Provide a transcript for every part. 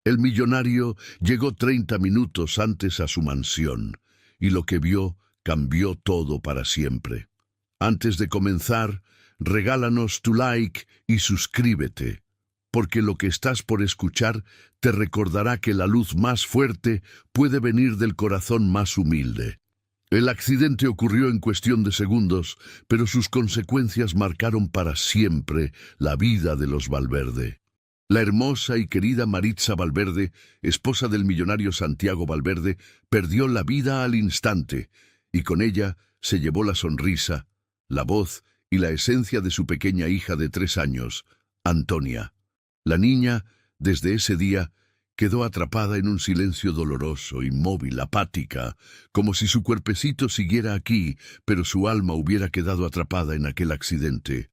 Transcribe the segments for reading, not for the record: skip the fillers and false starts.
El millonario llegó 30 minutos antes a su mansión, y lo que vio cambió todo para siempre. Antes de comenzar, regálanos tu like y suscríbete, porque lo que estás por escuchar te recordará que la luz más fuerte puede venir del corazón más humilde. El accidente ocurrió en cuestión de segundos, pero sus consecuencias marcaron para siempre la vida de los Valverde. La hermosa y querida Maritza Valverde, esposa del millonario Santiago Valverde, perdió la vida al instante, y con ella se llevó la sonrisa, la voz y la esencia de su pequeña hija de 3 años, Antonia. La niña, desde ese día, quedó atrapada en un silencio doloroso, inmóvil, apática, como si su cuerpecito siguiera aquí, pero su alma hubiera quedado atrapada en aquel accidente.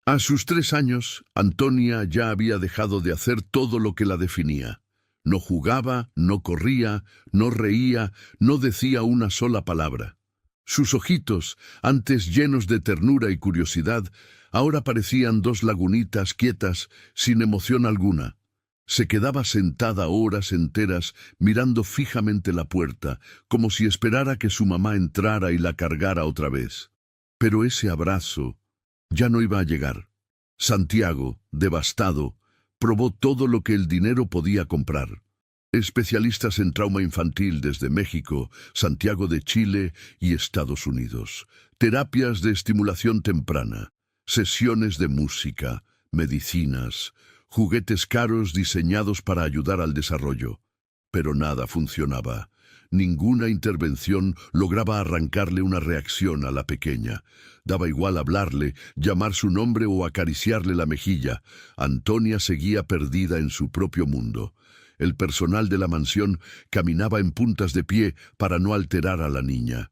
A sus 3 años, Antonia ya había dejado de hacer todo lo que la definía. No jugaba, no corría, no reía, no decía una sola palabra. Sus ojitos, antes llenos de ternura y curiosidad, ahora parecían 2 lagunitas quietas, sin emoción alguna. Se quedaba sentada horas enteras mirando fijamente la puerta, como si esperara que su mamá entrara y la cargara otra vez. Pero ese abrazo ya no iba a llegar. Santiago, devastado, probó todo lo que el dinero podía comprar. Especialistas en trauma infantil desde México, Santiago de Chile y Estados Unidos. Terapias de estimulación temprana, sesiones de música, medicinas, juguetes caros diseñados para ayudar al desarrollo. Pero nada funcionaba. Ninguna intervención lograba arrancarle una reacción a la pequeña. Daba igual hablarle, llamar su nombre o acariciarle la mejilla. Antonia seguía perdida en su propio mundo. El personal de la mansión caminaba en puntas de pie para no alterar a la niña.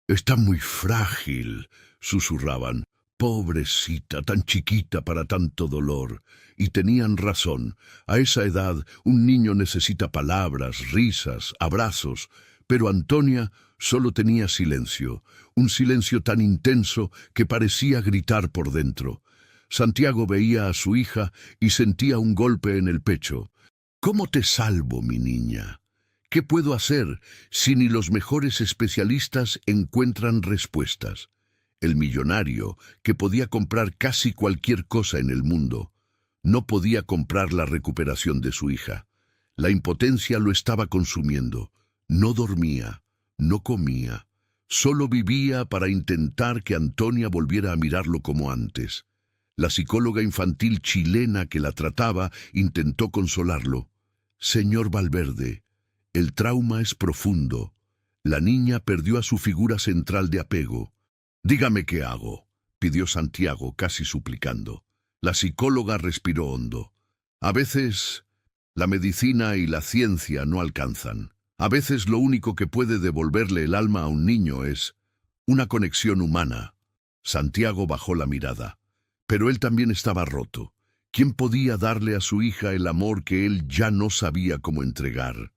«Está muy frágil», susurraban. «Pobrecita, tan chiquita para tanto dolor». Y tenían razón. A esa edad, un niño necesita palabras, risas, abrazos. Pero Antonia solo tenía silencio, un silencio tan intenso que parecía gritar por dentro. Santiago veía a su hija y sentía un golpe en el pecho. «¿Cómo te salvo, mi niña? ¿Qué puedo hacer si ni los mejores especialistas encuentran respuestas?» El millonario, que podía comprar casi cualquier cosa en el mundo, no podía comprar la recuperación de su hija. La impotencia lo estaba consumiendo. No dormía, no comía. Solo vivía para intentar que Antonia volviera a mirarlo como antes. La psicóloga infantil chilena que la trataba intentó consolarlo. «Señor Valverde, el trauma es profundo. La niña perdió a su figura central de apego». «Dígame qué hago», pidió Santiago, casi suplicando. La psicóloga respiró hondo. «A veces la medicina y la ciencia no alcanzan. A veces lo único que puede devolverle el alma a un niño es una conexión humana». Santiago bajó la mirada. Pero él también estaba roto. ¿Quién podía darle a su hija el amor que él ya no sabía cómo entregar?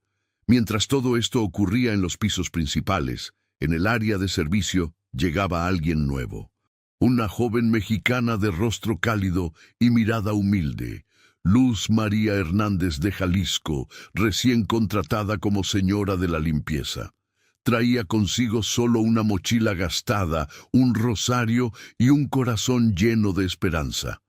Mientras todo esto ocurría en los pisos principales, en el área de servicio, llegaba alguien nuevo. Una joven mexicana de rostro cálido y mirada humilde. Luz María Hernández de Jalisco, recién contratada como señora de la limpieza. Traía consigo solo una mochila gastada, un rosario y un corazón lleno de esperanza.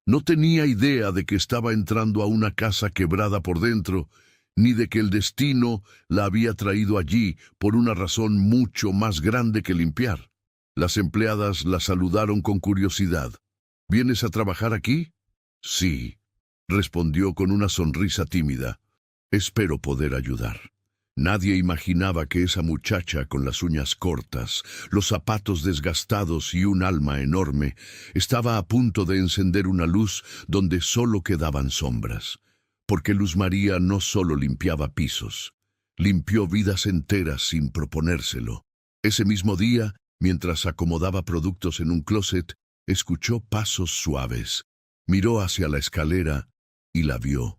No tenía idea de que estaba entrando a una casa quebrada por dentro, ni de que el destino la había traído allí por una razón mucho más grande que limpiar. Las empleadas la saludaron con curiosidad. «¿Vienes a trabajar aquí?» «Sí», respondió con una sonrisa tímida. «Espero poder ayudar». Nadie imaginaba que esa muchacha con las uñas cortas, los zapatos desgastados y un alma enorme estaba a punto de encender una luz donde solo quedaban sombras. Porque Luz María no solo limpiaba pisos, limpió vidas enteras sin proponérselo. Ese mismo día, mientras acomodaba productos en un closet, escuchó pasos suaves. Miró hacia la escalera y la vio.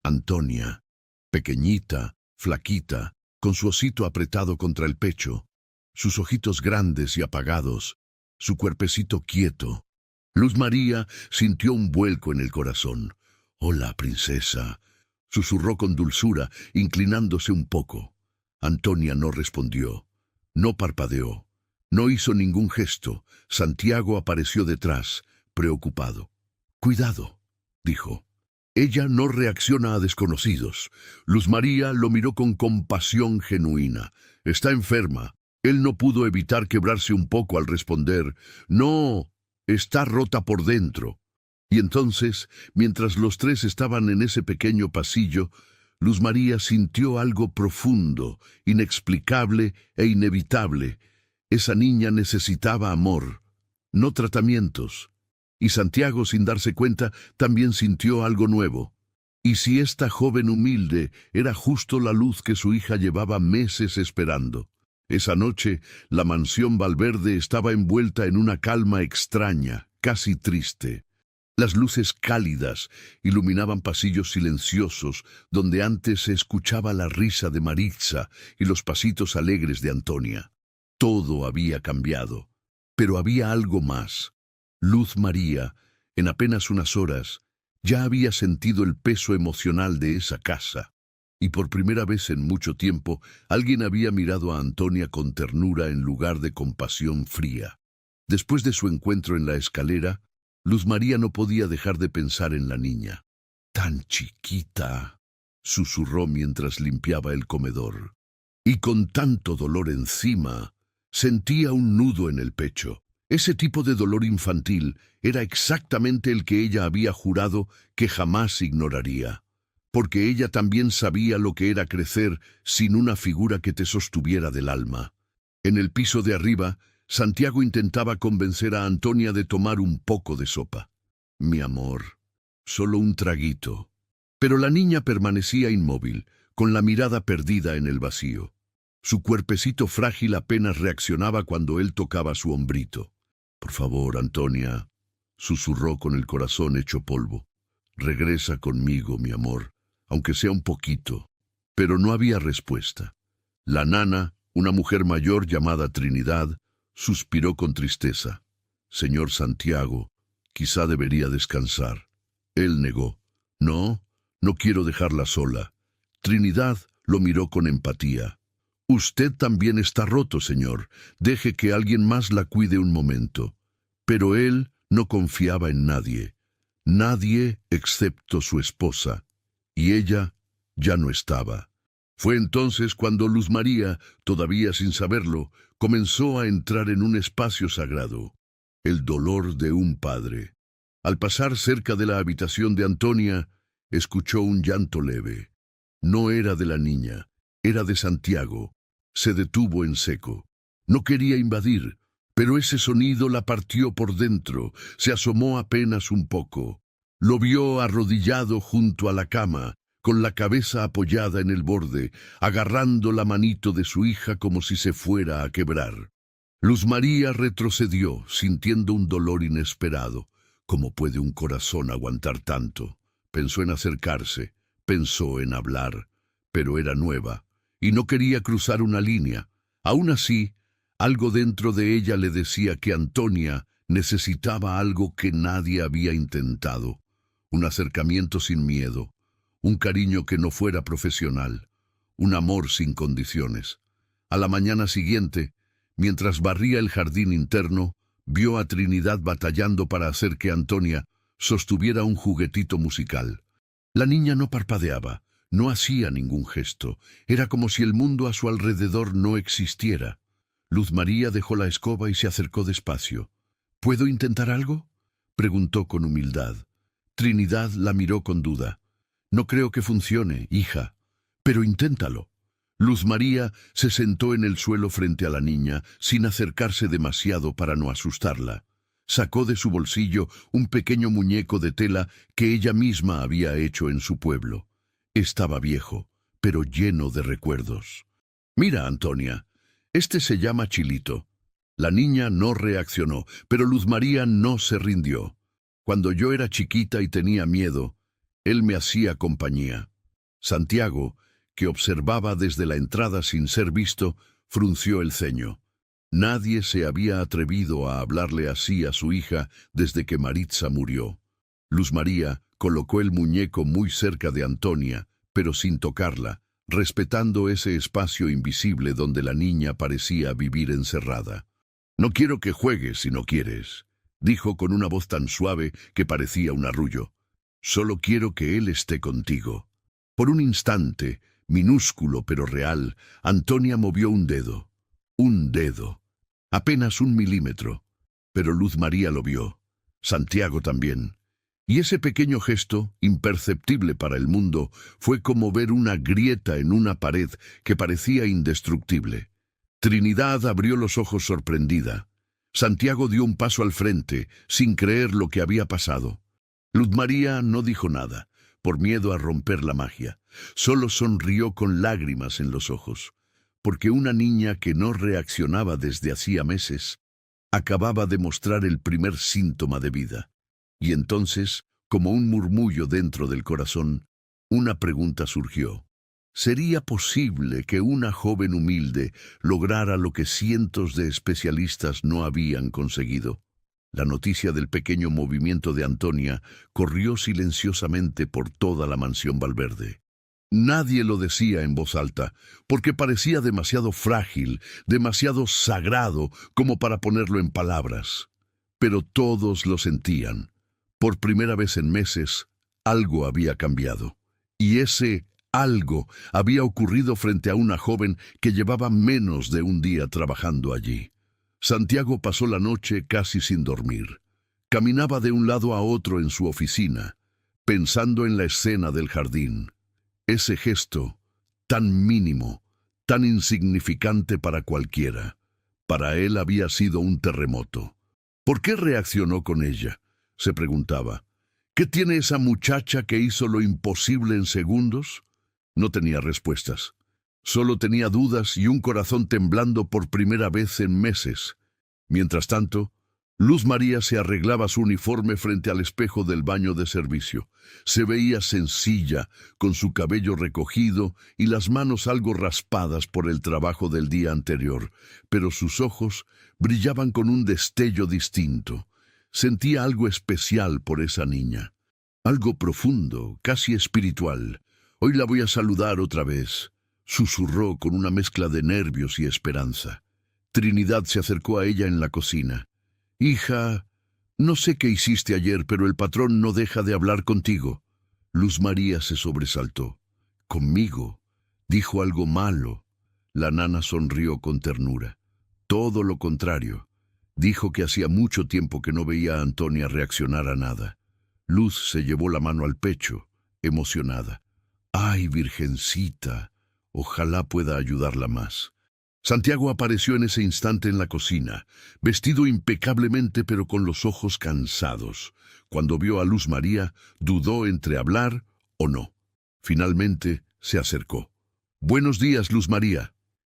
Antonia, pequeñita, flaquita, con su osito apretado contra el pecho, sus ojitos grandes y apagados, su cuerpecito quieto. Luz María sintió un vuelco en el corazón. «Hola, princesa», susurró con dulzura, inclinándose un poco. Antonia no respondió, no parpadeó, no hizo ningún gesto. Santiago apareció detrás, preocupado. «Cuidado», dijo. «Ella no reacciona a desconocidos». Luz María lo miró con compasión genuina. «Está enferma». Él no pudo evitar quebrarse un poco al responder, «No, está rota por dentro». Y entonces, mientras los tres estaban en ese pequeño pasillo, Luz María sintió algo profundo, inexplicable e inevitable. Esa niña necesitaba amor, no tratamientos. Y Santiago, sin darse cuenta, también sintió algo nuevo. ¿Y si esta joven humilde era justo la luz que su hija llevaba meses esperando? Esa noche, la mansión Valverde estaba envuelta en una calma extraña, casi triste. Las luces cálidas iluminaban pasillos silenciosos donde antes se escuchaba la risa de Maritza y los pasitos alegres de Antonia. Todo había cambiado, pero había algo más. Luz María, en apenas unas horas, ya había sentido el peso emocional de esa casa. Y por primera vez en mucho tiempo, alguien había mirado a Antonia con ternura en lugar de compasión fría. Después de su encuentro en la escalera, Luz María no podía dejar de pensar en la niña. «Tan chiquita», susurró mientras limpiaba el comedor. Y con tanto dolor encima, sentía un nudo en el pecho. Ese tipo de dolor infantil era exactamente el que ella había jurado que jamás ignoraría. Porque ella también sabía lo que era crecer sin una figura que te sostuviera del alma. En el piso de arriba, Santiago intentaba convencer a Antonia de tomar un poco de sopa. «Mi amor, solo un traguito». Pero la niña permanecía inmóvil, con la mirada perdida en el vacío. Su cuerpecito frágil apenas reaccionaba cuando él tocaba su hombrito. «Por favor, Antonia», susurró con el corazón hecho polvo. «Regresa conmigo, mi amor, aunque sea un poquito». Pero no había respuesta. La nana, una mujer mayor llamada Trinidad, suspiró con tristeza. «Señor Santiago, quizá debería descansar». Él negó. «No, no quiero dejarla sola». Trinidad lo miró con empatía. «Usted también está roto, señor. Deje que alguien más la cuide un momento». Pero él no confiaba en nadie. Nadie excepto su esposa. Y ella ya no estaba. Fue entonces cuando Luz María, todavía sin saberlo, comenzó a entrar en un espacio sagrado. El dolor de un padre. Al pasar cerca de la habitación de Antonia, escuchó un llanto leve. No era de la niña, era de Santiago. Se detuvo en seco. No quería invadir, pero ese sonido la partió por dentro. Se asomó apenas un poco. Lo vio arrodillado junto a la cama, con la cabeza apoyada en el borde, agarrando la manito de su hija como si se fuera a quebrar. Luz María retrocedió, sintiendo un dolor inesperado. ¿Cómo puede un corazón aguantar tanto? Pensó en acercarse, pensó en hablar, pero era nueva, y no quería cruzar una línea. Aún así, algo dentro de ella le decía que Antonia necesitaba algo que nadie había intentado. Un acercamiento sin miedo, un cariño que no fuera profesional, un amor sin condiciones. A la mañana siguiente, mientras barría el jardín interno, vio a Trinidad batallando para hacer que Antonia sostuviera un juguetito musical. La niña no parpadeaba, no hacía ningún gesto. Era como si el mundo a su alrededor no existiera. Luz María dejó la escoba y se acercó despacio. «¿Puedo intentar algo?», preguntó con humildad. Trinidad la miró con duda. «No creo que funcione, hija, pero inténtalo». Luz María se sentó en el suelo frente a la niña, sin acercarse demasiado para no asustarla. Sacó de su bolsillo un pequeño muñeco de tela que ella misma había hecho en su pueblo. Estaba viejo, pero lleno de recuerdos. «Mira, Antonia, este se llama Chilito». La niña no reaccionó, pero Luz María no se rindió. «Cuando yo era chiquita y tenía miedo, él me hacía compañía». Santiago, que observaba desde la entrada sin ser visto, frunció el ceño. Nadie se había atrevido a hablarle así a su hija desde que Maritza murió. Luz María colocó el muñeco muy cerca de Antonia, pero sin tocarla, respetando ese espacio invisible donde la niña parecía vivir encerrada. «No quiero que juegues si no quieres», dijo con una voz tan suave que parecía un arrullo. «Solo quiero que él esté contigo». Por un instante, minúsculo pero real, Antonia movió un dedo. Un dedo. Apenas 1 milímetro. Pero Luz María lo vio. Santiago también. Y ese pequeño gesto, imperceptible para el mundo, fue como ver una grieta en una pared que parecía indestructible. Trinidad abrió los ojos sorprendida. Santiago dio un paso al frente, sin creer lo que había pasado. Luz María no dijo nada, por miedo a romper la magia. Solo sonrió con lágrimas en los ojos, porque una niña que no reaccionaba desde hacía meses acababa de mostrar el primer síntoma de vida. Y entonces, como un murmullo dentro del corazón, una pregunta surgió. ¿Sería posible que una joven humilde lograra lo que cientos de especialistas no habían conseguido? La noticia del pequeño movimiento de Antonia corrió silenciosamente por toda la mansión Valverde. Nadie lo decía en voz alta, porque parecía demasiado frágil, demasiado sagrado como para ponerlo en palabras. Pero todos lo sentían. Por primera vez en meses, algo había cambiado. Y ese algo había ocurrido frente a una joven que llevaba menos de un día trabajando allí. Santiago pasó la noche casi sin dormir. Caminaba de un lado a otro en su oficina, pensando en la escena del jardín. Ese gesto, tan mínimo, tan insignificante para cualquiera, para él había sido un terremoto. ¿Por qué reaccionó con ella?, se preguntaba. ¿Qué tiene esa muchacha que hizo lo imposible en segundos? No tenía respuestas. Solo tenía dudas y un corazón temblando por primera vez en meses. Mientras tanto, Luz María se arreglaba su uniforme frente al espejo del baño de servicio. Se veía sencilla, con su cabello recogido y las manos algo raspadas por el trabajo del día anterior, pero sus ojos brillaban con un destello distinto. Sentía algo especial por esa niña, algo profundo, casi espiritual. «Hoy la voy a saludar otra vez», susurró con una mezcla de nervios y esperanza. Trinidad se acercó a ella en la cocina. «Hija, no sé qué hiciste ayer, pero el patrón no deja de hablar contigo». Luz María se sobresaltó. «¿Conmigo?», dijo. «Algo malo». La nana sonrió con ternura. «Todo lo contrario». Dijo que hacía mucho tiempo que no veía a Antonia reaccionar a nada. Luz se llevó la mano al pecho, emocionada. «Ay, virgencita, ojalá pueda ayudarla más». Santiago apareció en ese instante en la cocina, vestido impecablemente pero con los ojos cansados. Cuando vio a Luz María, dudó entre hablar o no. Finalmente se acercó. «Buenos días, Luz María».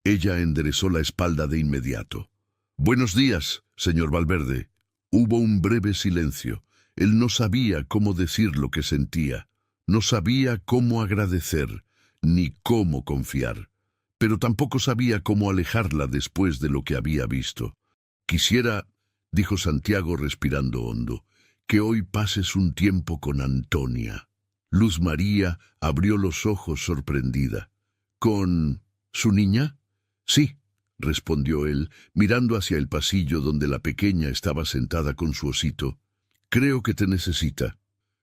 Ella enderezó la espalda de inmediato. «Buenos días, señor Valverde». Hubo un breve silencio. Él no sabía cómo decir lo que sentía. No sabía cómo agradecer, ni cómo confiar. Pero tampoco sabía cómo alejarla después de lo que había visto. «Quisiera», dijo Santiago respirando hondo, «que hoy pases un tiempo con Antonia». Luz María abrió los ojos sorprendida. «¿Con su niña?» «Sí», respondió él, mirando hacia el pasillo donde la pequeña estaba sentada con su osito. «Creo que te necesita».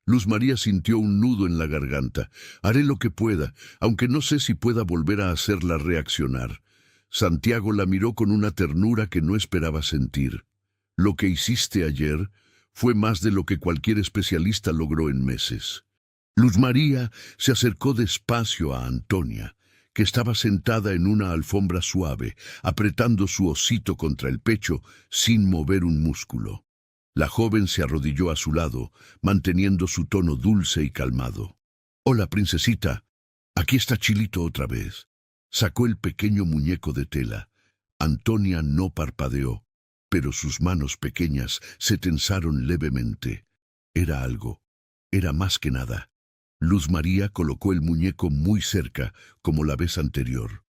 Luz María sintió un nudo en la garganta. «Haré lo que pueda, aunque no sé si pueda volver a hacerla reaccionar». Santiago la miró con una ternura que no esperaba sentir. «Lo que hiciste ayer fue más de lo que cualquier especialista logró en meses». Luz María se acercó despacio a Antonia, que estaba sentada en una alfombra suave, apretando su osito contra el pecho sin mover un músculo. La joven se arrodilló a su lado, manteniendo su tono dulce y calmado. «Hola, princesita. Aquí está Chilito otra vez». Sacó el pequeño muñeco de tela. Antonia no parpadeó, pero sus manos pequeñas se tensaron levemente. Era algo. Era más que nada. Luz María colocó el muñeco muy cerca, como la vez anterior.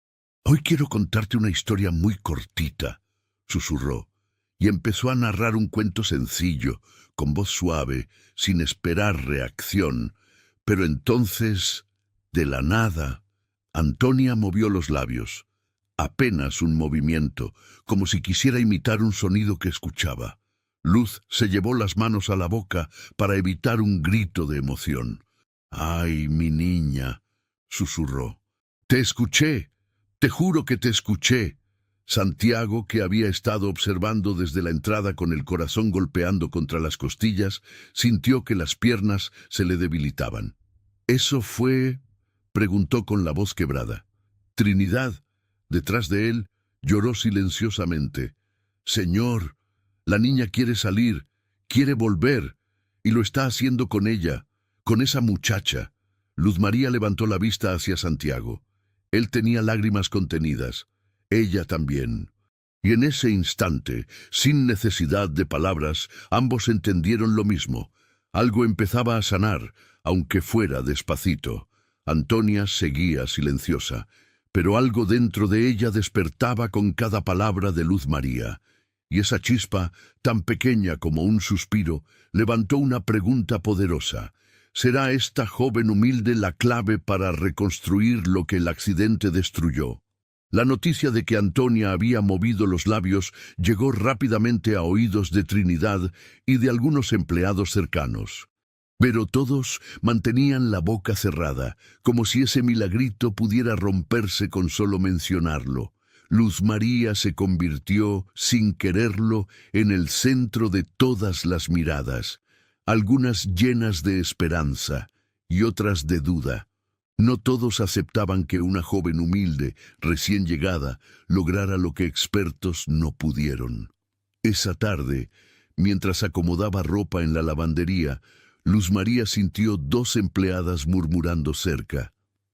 «Hoy quiero contarte una historia muy cortita», susurró, y empezó a narrar un cuento sencillo, con voz suave, sin esperar reacción. Pero entonces, De la nada, Antonia movió los labios. Apenas un movimiento, como si quisiera imitar un sonido que escuchaba. Luz se llevó las manos a la boca para evitar un grito de emoción. «¡Ay, mi niña!», susurró. «Te escuché, te juro que te escuché». Santiago, que había estado observando desde la entrada con el corazón golpeando contra las costillas, sintió que las piernas se le debilitaban. «¿Eso fue?», preguntó con la voz quebrada. Trinidad, detrás de él, lloró silenciosamente. «Señor, la niña quiere salir, quiere volver, y lo está haciendo con ella, con esa muchacha». Luz María levantó la vista hacia Santiago. Él tenía lágrimas contenidas. Ella también. Y en ese instante, sin necesidad de palabras, ambos entendieron lo mismo. Algo empezaba a sanar, aunque fuera despacito. Antonia seguía silenciosa, pero algo dentro de ella despertaba con cada palabra de Luz María. Y esa chispa, tan pequeña como un suspiro, levantó una pregunta poderosa. ¿Será esta joven humilde la clave para reconstruir lo que el accidente destruyó? La noticia de que Antonia había movido los labios llegó rápidamente a oídos de Trinidad y de algunos empleados cercanos. Pero todos mantenían la boca cerrada, como si ese milagrito pudiera romperse con solo mencionarlo. Luz María se convirtió, sin quererlo, en el centro de todas las miradas, algunas llenas de esperanza y otras de duda. No todos aceptaban que una joven humilde, recién llegada, lograra lo que expertos no pudieron. Esa tarde, mientras acomodaba ropa en la lavandería, Luz María sintió 2 empleadas murmurando cerca.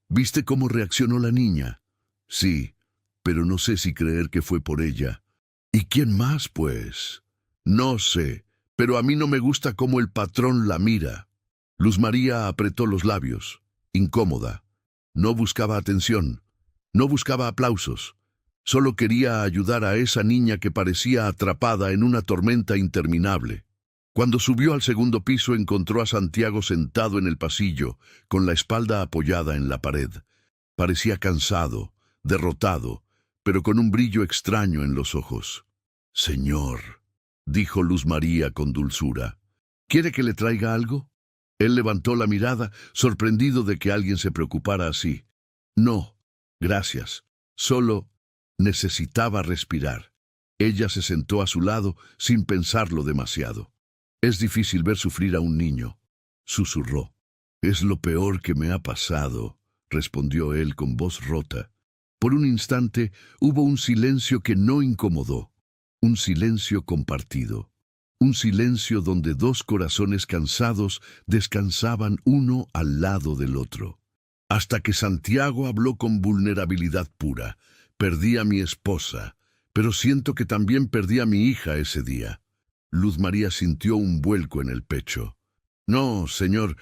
«¿Viste cómo reaccionó la niña?». «Sí, pero no sé si creer que fue por ella». «¿Y quién más, pues?». «No sé, pero a mí no me gusta cómo el patrón la mira». Luz María apretó los labios, incómoda. No buscaba atención, no buscaba aplausos. Solo quería ayudar a esa niña que parecía atrapada en una tormenta interminable. Cuando subió al segundo piso encontró a Santiago sentado en el pasillo, con la espalda apoyada en la pared. Parecía cansado, derrotado, pero con un brillo extraño en los ojos. «Señor», dijo Luz María con dulzura, «¿quiere que le traiga algo?». Él levantó la mirada, sorprendido de que alguien se preocupara así. «No, gracias. Solo necesitaba respirar». Ella se sentó a su lado sin pensarlo demasiado. «Es difícil ver sufrir a un niño», susurró. «Es lo peor que me ha pasado», respondió él con voz rota. Por un instante hubo un silencio que no incomodó, un silencio compartido. Un silencio donde 2 corazones cansados descansaban uno al lado del otro. Hasta que Santiago habló con vulnerabilidad pura. «Perdí a mi esposa, pero siento que también perdí a mi hija ese día». Luz María sintió un vuelco en el pecho. «No, señor,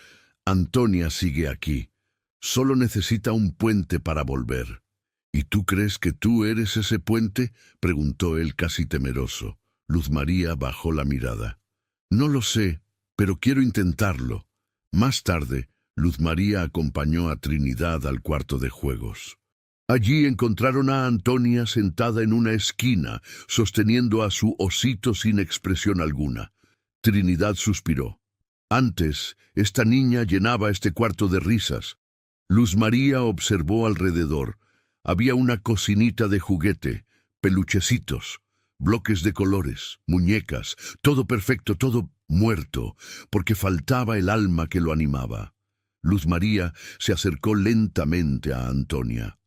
Antonia sigue aquí. Solo necesita un puente para volver». «¿Y tú crees que tú eres ese puente?», preguntó él casi temeroso. Luz María bajó la mirada. «No lo sé, pero quiero intentarlo». Más tarde, Luz María acompañó a Trinidad al cuarto de juegos. Allí encontraron a Antonia sentada en una esquina, sosteniendo a su osito sin expresión alguna. Trinidad suspiró. Antes, esta niña llenaba este cuarto de risas. Luz María observó alrededor. Había una cocinita de juguete, peluchecitos, bloques de colores, muñecas, todo perfecto, todo muerto, porque faltaba el alma que lo animaba. Luz María se acercó lentamente a Antonia.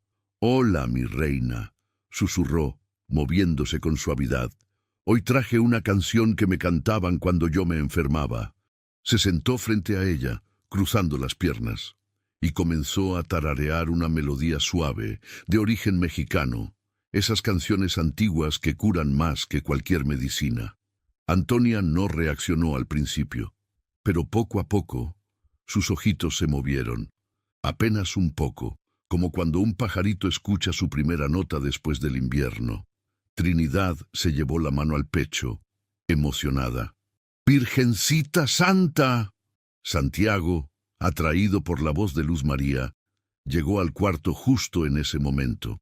«Hola, mi reina», susurró, moviéndose con suavidad. «Hoy traje una canción que me cantaban cuando yo me enfermaba». Se sentó frente a ella, cruzando las piernas, y comenzó a tararear una melodía suave, de origen mexicano, esas canciones antiguas que curan más que cualquier medicina. Antonia no reaccionó al principio, pero poco a poco sus ojitos se movieron, apenas un poco, como cuando un pajarito escucha su primera nota después del invierno. Trinidad se llevó la mano al pecho, emocionada. «¡Virgencita Santa!». Santiago, atraído por la voz de Luz María, Llegó al cuarto justo en ese momento.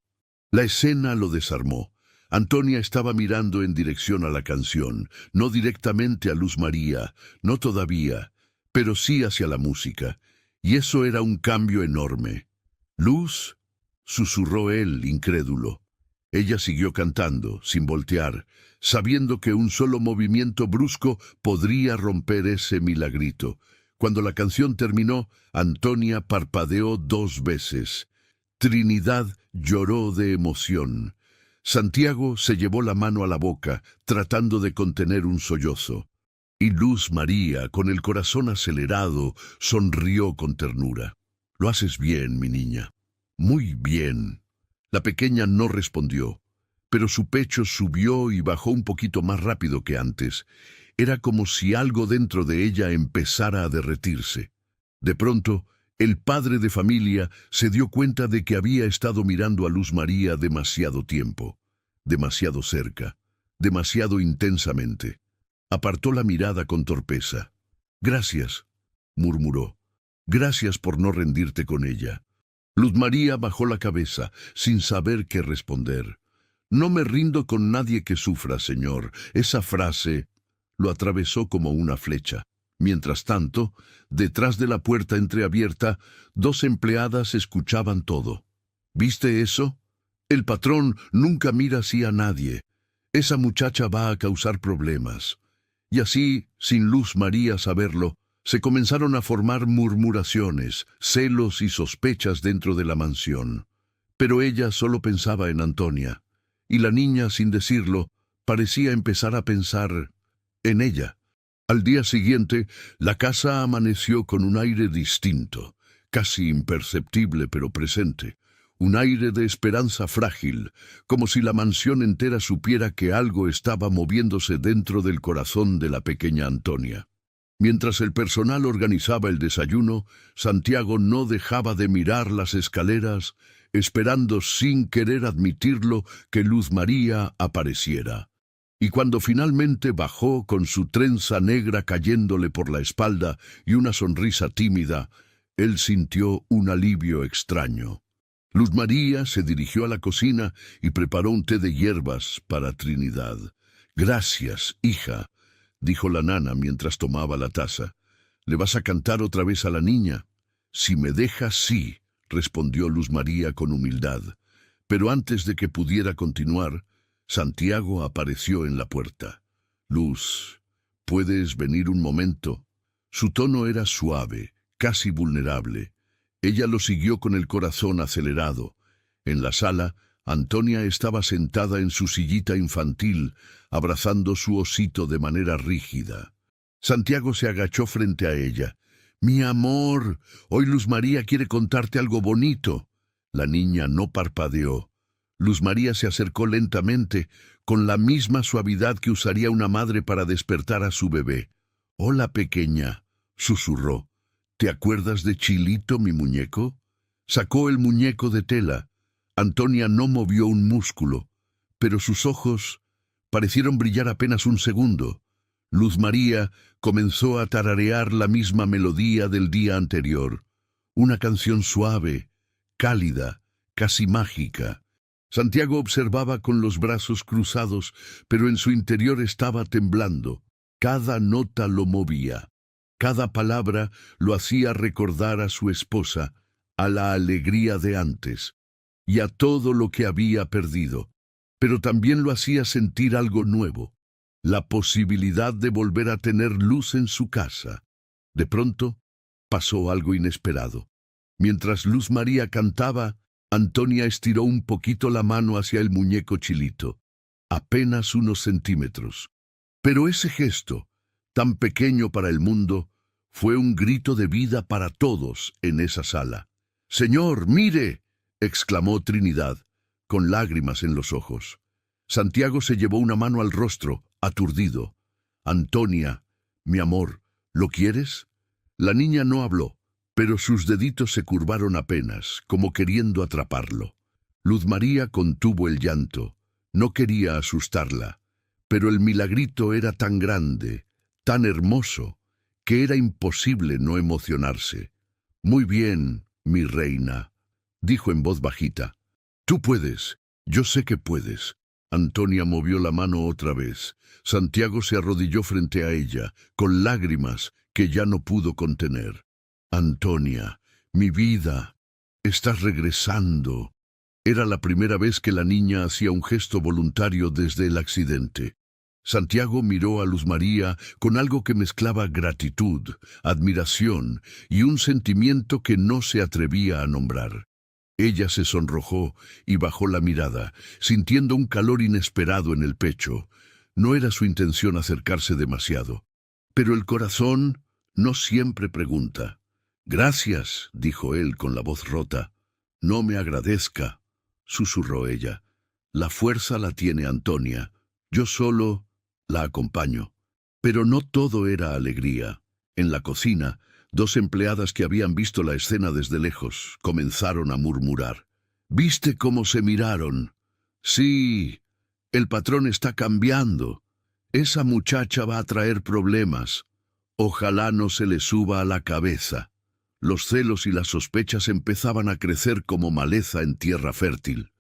La escena lo desarmó. Antonia estaba mirando en dirección a la canción, no directamente a Luz María, no todavía, pero sí hacia la música, y eso era un cambio enorme. «Luz», susurró él, incrédulo. Ella siguió cantando, sin voltear, sabiendo que un solo movimiento brusco podría romper ese milagrito. Cuando la canción terminó, Antonia parpadeó 2 veces. Trinidad lloró de emoción. Santiago se llevó la mano a la boca, tratando de contener un sollozo. Y Luz María, con el corazón acelerado, sonrió con ternura. «Lo haces bien, mi niña. Muy bien». La pequeña no respondió, pero su pecho subió y bajó un poquito más rápido que antes. Era como si algo dentro de ella empezara a derretirse. De pronto, el padre de familia se dio cuenta de que había estado mirando a Luz María demasiado tiempo, demasiado cerca, demasiado intensamente. Apartó la mirada con torpeza. «Gracias», murmuró. «Gracias por no rendirte con ella». Luz María bajó la cabeza, sin saber qué responder. «No me rindo con nadie que sufra, señor». Esa frase lo atravesó como una flecha. Mientras tanto, detrás de la puerta entreabierta, 2 empleadas escuchaban todo. «¿Viste eso? El patrón nunca mira así a nadie. Esa muchacha va a causar problemas». Y así, sin Luz María saberlo, se comenzaron a formar murmuraciones, celos y sospechas dentro de la mansión. Pero ella solo pensaba en Antonia, y la niña, sin decirlo, parecía empezar a pensar en ella. Al día siguiente, la casa amaneció con un aire distinto, casi imperceptible pero presente. Un aire de esperanza frágil, como si la mansión entera supiera que algo estaba moviéndose dentro del corazón de la pequeña Antonia. Mientras el personal organizaba el desayuno, Santiago no dejaba de mirar las escaleras, esperando sin querer admitirlo que Luz María apareciera. Y cuando finalmente bajó con su trenza negra cayéndole por la espalda y una sonrisa tímida, él sintió un alivio extraño. Luz María se dirigió a la cocina y preparó un té de hierbas para Trinidad. «Gracias, hija», dijo la nana mientras tomaba la taza. «¿Le vas a cantar otra vez a la niña?» «Si me dejas, sí», respondió Luz María con humildad. Pero antes de que pudiera continuar, Santiago apareció en la puerta. «Luz, ¿puedes venir un momento?» Su tono era suave, casi vulnerable. Ella lo siguió con el corazón acelerado. En la sala, Antonia estaba sentada en su sillita infantil, abrazando su osito de manera rígida. Santiago se agachó frente a ella. «Mi amor, hoy Luz María quiere contarte algo bonito». La niña no parpadeó. Luz María se acercó lentamente, con la misma suavidad que usaría una madre para despertar a su bebé. «Hola, pequeña», susurró. «¿Te acuerdas de Chilito, mi muñeco?» Sacó el muñeco de tela. Antonia no movió un músculo, pero sus ojos parecieron brillar apenas un segundo. Luz María comenzó a tararear la misma melodía del día anterior. Una canción suave, cálida, casi mágica. Santiago observaba con los brazos cruzados, pero en su interior estaba temblando. Cada nota lo movía. Cada palabra lo hacía recordar a su esposa, a la alegría de antes, y a todo lo que había perdido. Pero también lo hacía sentir algo nuevo, la posibilidad de volver a tener luz en su casa. De pronto, pasó algo inesperado. Mientras Luz María cantaba, Antonia estiró un poquito la mano hacia el muñeco Chilito, apenas unos centímetros. Pero ese gesto, tan pequeño para el mundo, fue un grito de vida para todos en esa sala. «Señor, mire», exclamó Trinidad, con lágrimas en los ojos. Santiago se llevó una mano al rostro, aturdido. «Antonia, mi amor, ¿lo quieres?» La niña no habló, pero sus deditos se curvaron apenas, como queriendo atraparlo. Luz María contuvo el llanto. No quería asustarla, pero el milagrito era tan grande, tan hermoso, que era imposible no emocionarse. «Muy bien, mi reina», dijo en voz bajita. Tú puedes, yo sé que puedes. Antonia movió la mano otra vez. Santiago se arrodilló frente a ella, con lágrimas que ya no pudo contener. Antonia, mi vida, estás regresando. Era la primera vez que la niña hacía un gesto voluntario desde el accidente. Santiago miró a Luz María con algo que mezclaba gratitud, admiración y un sentimiento que no se atrevía a nombrar. Ella se sonrojó y bajó la mirada, sintiendo un calor inesperado en el pecho. No era su intención acercarse demasiado. Pero el corazón no siempre pregunta. «Gracias», dijo él con la voz rota. «No me agradezca», susurró ella. «La fuerza la tiene Antonia. Yo solo la acompaño». Pero no todo era alegría. En la cocina, dos empleadas que habían visto la escena desde lejos comenzaron a murmurar. «¿Viste cómo se miraron?» «Sí, el patrón está cambiando. Esa muchacha va a traer problemas. Ojalá no se le suba a la cabeza». Los celos y las sospechas empezaban a crecer como maleza en tierra fértil.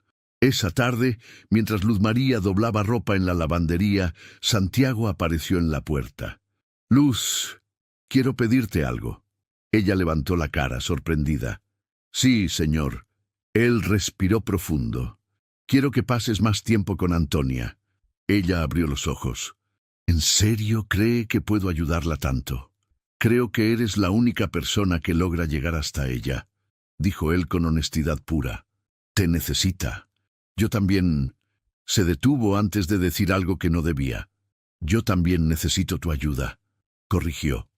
Esa tarde, mientras Luz María doblaba ropa en la lavandería, Santiago apareció en la puerta. «Luz, quiero pedirte algo». Ella levantó la cara, sorprendida. «Sí, señor». Él respiró profundo. «Quiero que pases más tiempo con Antonia». Ella abrió los ojos. «¿En serio cree que puedo ayudarla tanto?» «Creo que eres la única persona que logra llegar hasta ella», dijo él con honestidad pura. «Te necesita». «Yo también». Se detuvo antes de decir algo que no debía. «Yo también necesito tu ayuda», corrigió.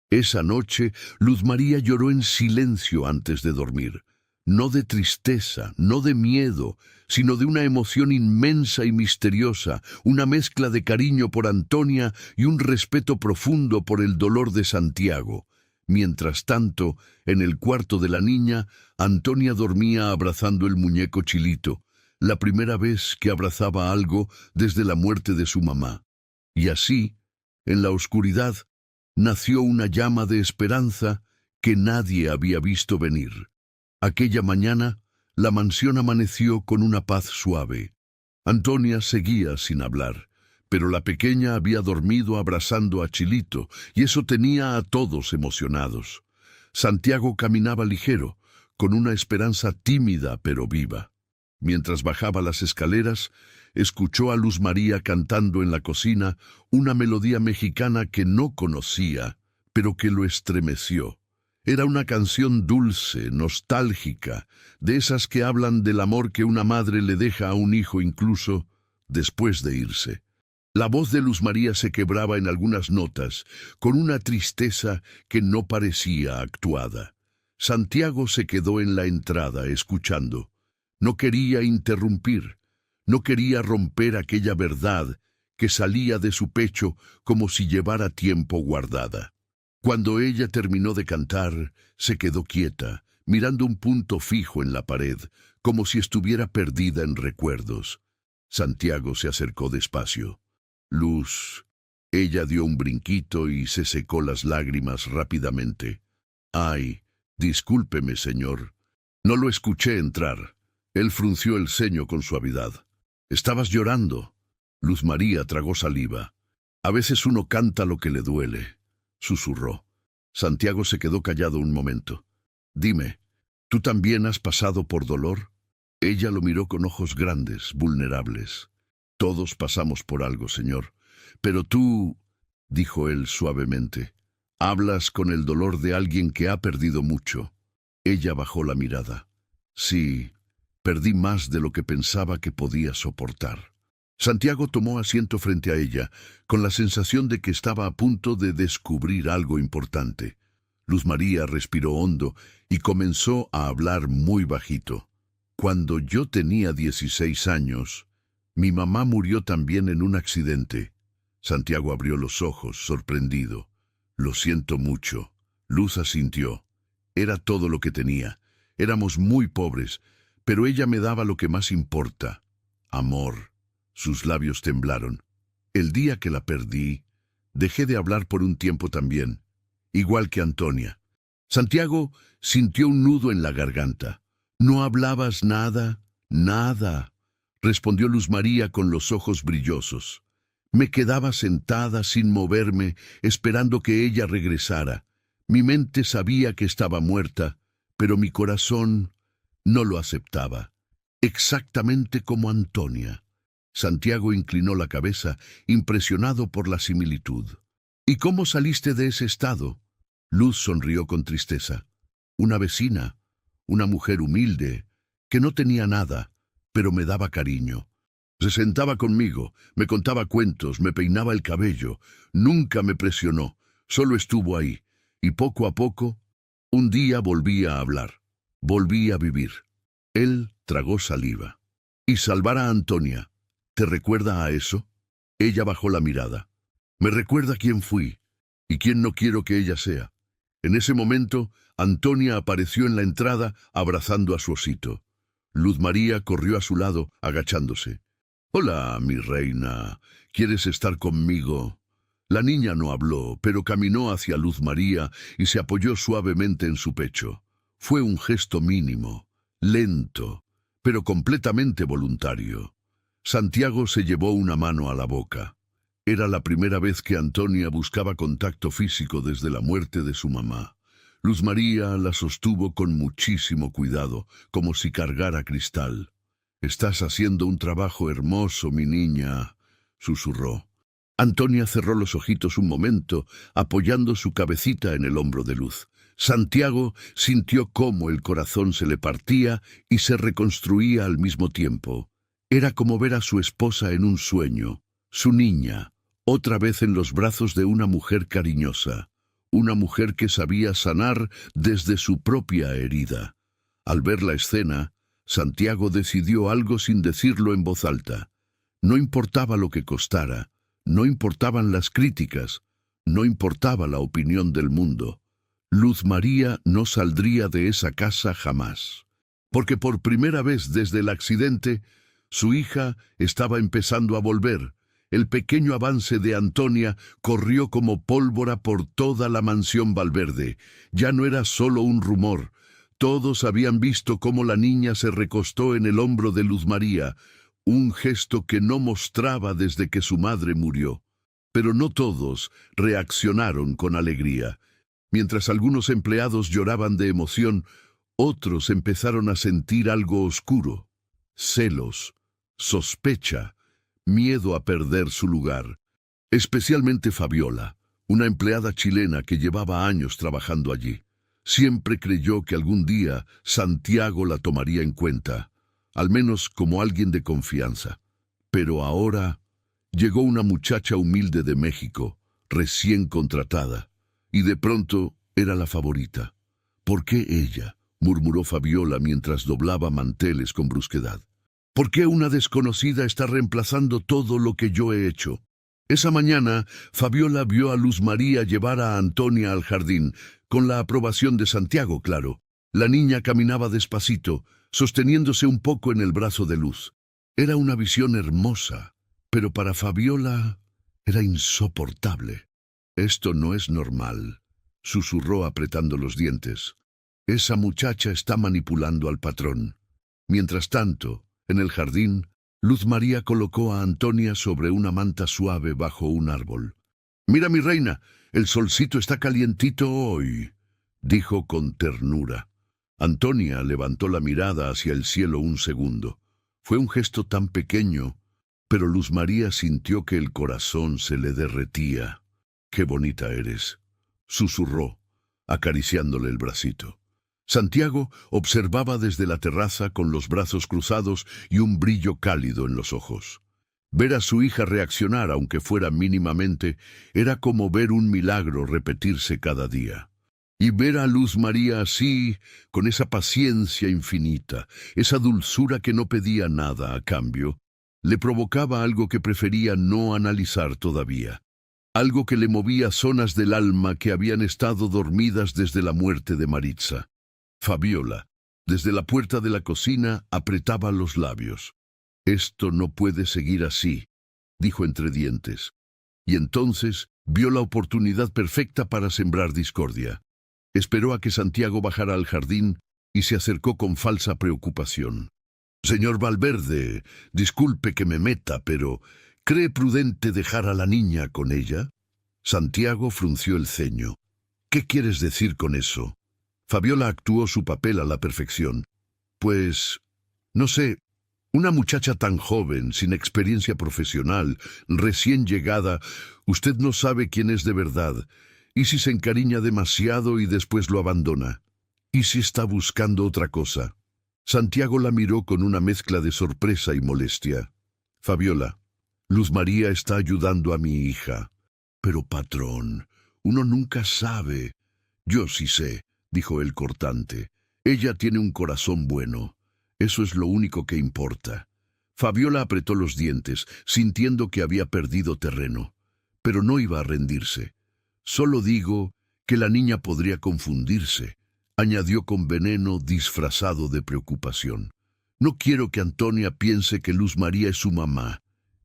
Esa noche, Luz María lloró en silencio antes de dormir. No de tristeza, no de miedo, sino de una emoción inmensa y misteriosa, una mezcla de cariño por Antonia y un respeto profundo por el dolor de Santiago. Mientras tanto, en el cuarto de la niña, Antonia dormía abrazando el muñeco Chilito, la primera vez que abrazaba algo desde la muerte de su mamá. Y así, en la oscuridad, nació una llama de esperanza que nadie había visto venir. Aquella mañana, la mansión amaneció con una paz suave. Antonia seguía sin hablar, pero la pequeña había dormido abrazando a Chilito, y eso tenía a todos emocionados. Santiago caminaba ligero, con una esperanza tímida pero viva. Mientras bajaba las escaleras, escuchó a Luz María cantando en la cocina una melodía mexicana que no conocía, pero que lo estremeció. Era una canción dulce, nostálgica, de esas que hablan del amor que una madre le deja a un hijo incluso después de irse. La voz de Luz María se quebraba en algunas notas, con una tristeza que no parecía actuada. Santiago se quedó en la entrada, escuchando. No quería interrumpir, no quería romper aquella verdad que salía de su pecho como si llevara tiempo guardada. Cuando ella terminó de cantar, se quedó quieta, mirando un punto fijo en la pared, como si estuviera perdida en recuerdos. Santiago se acercó despacio. «Luz». Ella dio un brinquito y se secó las lágrimas rápidamente. «Ay, discúlpeme, señor. No lo escuché entrar». Él frunció el ceño con suavidad. «Estabas llorando». Luz María tragó saliva. «A veces uno canta lo que le duele», susurró. Santiago se quedó callado un momento. «Dime, ¿tú también has pasado por dolor?» Ella lo miró con ojos grandes, vulnerables. «Todos pasamos por algo, señor. Pero tú», dijo él suavemente, «hablas con el dolor de alguien que ha perdido mucho». Ella bajó la mirada. «Sí, perdí más de lo que pensaba que podía soportar». Santiago tomó asiento frente a ella, con la sensación de que estaba a punto de descubrir algo importante. Luz María respiró hondo y comenzó a hablar muy bajito. «Cuando yo tenía 16 años, mi mamá murió también en un accidente». Santiago abrió los ojos, sorprendido. «Lo siento mucho». Luz asintió. «Era todo lo que tenía. Éramos muy pobres, pero ella me daba lo que más importa: amor». Sus labios temblaron. «El día que la perdí, dejé de hablar por un tiempo también, igual que Antonia». Santiago sintió un nudo en la garganta. ¿No hablabas nada? Nada, respondió Luz María con los ojos brillosos. Me quedaba sentada sin moverme, esperando que ella regresara. Mi mente sabía que estaba muerta, pero mi corazón no lo aceptaba. Exactamente como Antonia. Santiago inclinó la cabeza, impresionado por la similitud. ¿Y cómo saliste de ese estado? Luz sonrió con tristeza. Una vecina, una mujer humilde, que no tenía nada, pero me daba cariño. Se sentaba conmigo, me contaba cuentos, me peinaba el cabello. Nunca me presionó, solo estuvo ahí. Y poco a poco, un día volví a hablar. Volví a vivir. Él tragó saliva. Y salvar a Antonia, ¿te recuerda a eso? Ella bajó la mirada. Me recuerda quién fui y quién no quiero que ella sea. En ese momento, Antonia apareció en la entrada abrazando a su osito. Luz María corrió a su lado, agachándose. «Hola, mi reina. ¿Quieres estar conmigo?» La niña no habló, pero caminó hacia Luz María y se apoyó suavemente en su pecho. Fue un gesto mínimo, lento, pero completamente voluntario. Santiago se llevó una mano a la boca. Era la primera vez que Antonia buscaba contacto físico desde la muerte de su mamá. Luz María la sostuvo con muchísimo cuidado, como si cargara cristal. «Estás haciendo un trabajo hermoso, mi niña», susurró. Antonia cerró los ojitos un momento, apoyando su cabecita en el hombro de Luz. Santiago sintió cómo el corazón se le partía y se reconstruía al mismo tiempo. Era como ver a su esposa en un sueño, su niña, otra vez en los brazos de una mujer cariñosa, una mujer que sabía sanar desde su propia herida. Al ver la escena, Santiago decidió algo sin decirlo en voz alta. No importaba lo que costara, no importaban las críticas, no importaba la opinión del mundo. Luz María no saldría de esa casa jamás. Porque por primera vez desde el accidente, su hija estaba empezando a volver. El pequeño avance de Antonia corrió como pólvora por toda la mansión Valverde. Ya no era solo un rumor. Todos habían visto cómo la niña se recostó en el hombro de Luz María, un gesto que no mostraba desde que su madre murió. Pero no todos reaccionaron con alegría. Mientras algunos empleados lloraban de emoción, otros empezaron a sentir algo oscuro: celos, sospecha, miedo a perder su lugar. Especialmente Fabiola, una empleada chilena que llevaba años trabajando allí. Siempre creyó que algún día Santiago la tomaría en cuenta, al menos como alguien de confianza. Pero ahora llegó una muchacha humilde de México, recién contratada, y de pronto era la favorita. ¿Por qué ella?, murmuró Fabiola mientras doblaba manteles con brusquedad. ¿Por qué una desconocida está reemplazando todo lo que yo he hecho? Esa mañana, Fabiola vio a Luz María llevar a Antonia al jardín, con la aprobación de Santiago, claro. La niña caminaba despacito, sosteniéndose un poco en el brazo de Luz. Era una visión hermosa, pero para Fabiola era insoportable. «Esto no es normal», susurró apretando los dientes. «Esa muchacha está manipulando al patrón». Mientras tanto, en el jardín, Luz María colocó a Antonia sobre una manta suave bajo un árbol. «Mira, mi reina, el solcito está calientito hoy», dijo con ternura. Antonia levantó la mirada hacia el cielo un segundo. Fue un gesto tan pequeño, pero Luz María sintió que el corazón se le derretía. «Qué bonita eres», susurró, acariciándole el bracito. Santiago observaba desde la terraza con los brazos cruzados y un brillo cálido en los ojos. Ver a su hija reaccionar, aunque fuera mínimamente, era como ver un milagro repetirse cada día. Y ver a Luz María así, con esa paciencia infinita, esa dulzura que no pedía nada a cambio, le provocaba algo que prefería no analizar todavía. Algo que le movía zonas del alma que habían estado dormidas desde la muerte de Maritza. Fabiola, desde la puerta de la cocina, apretaba los labios. «Esto no puede seguir así», dijo entre dientes. Y entonces vio la oportunidad perfecta para sembrar discordia. Esperó a que Santiago bajara al jardín y se acercó con falsa preocupación. Señor Valverde, disculpe que me meta, pero ¿cree prudente dejar a la niña con ella? Santiago frunció el ceño. ¿Qué quieres decir con eso? Fabiola actuó su papel a la perfección. Pues, no sé, una muchacha tan joven, sin experiencia profesional, recién llegada, usted no sabe quién es de verdad. ¿Y si se encariña demasiado y después lo abandona? ¿Y si está buscando otra cosa? Santiago la miró con una mezcla de sorpresa y molestia. Fabiola, Luz María está ayudando a mi hija. Pero, patrón, uno nunca sabe. Yo sí sé, dijo el cortante. Ella tiene un corazón bueno. Eso es lo único que importa. Fabiola apretó los dientes, sintiendo que había perdido terreno. Pero no iba a rendirse. Solo digo que la niña podría confundirse, añadió con veneno disfrazado de preocupación. No quiero que Antonia piense que Luz María es su mamá.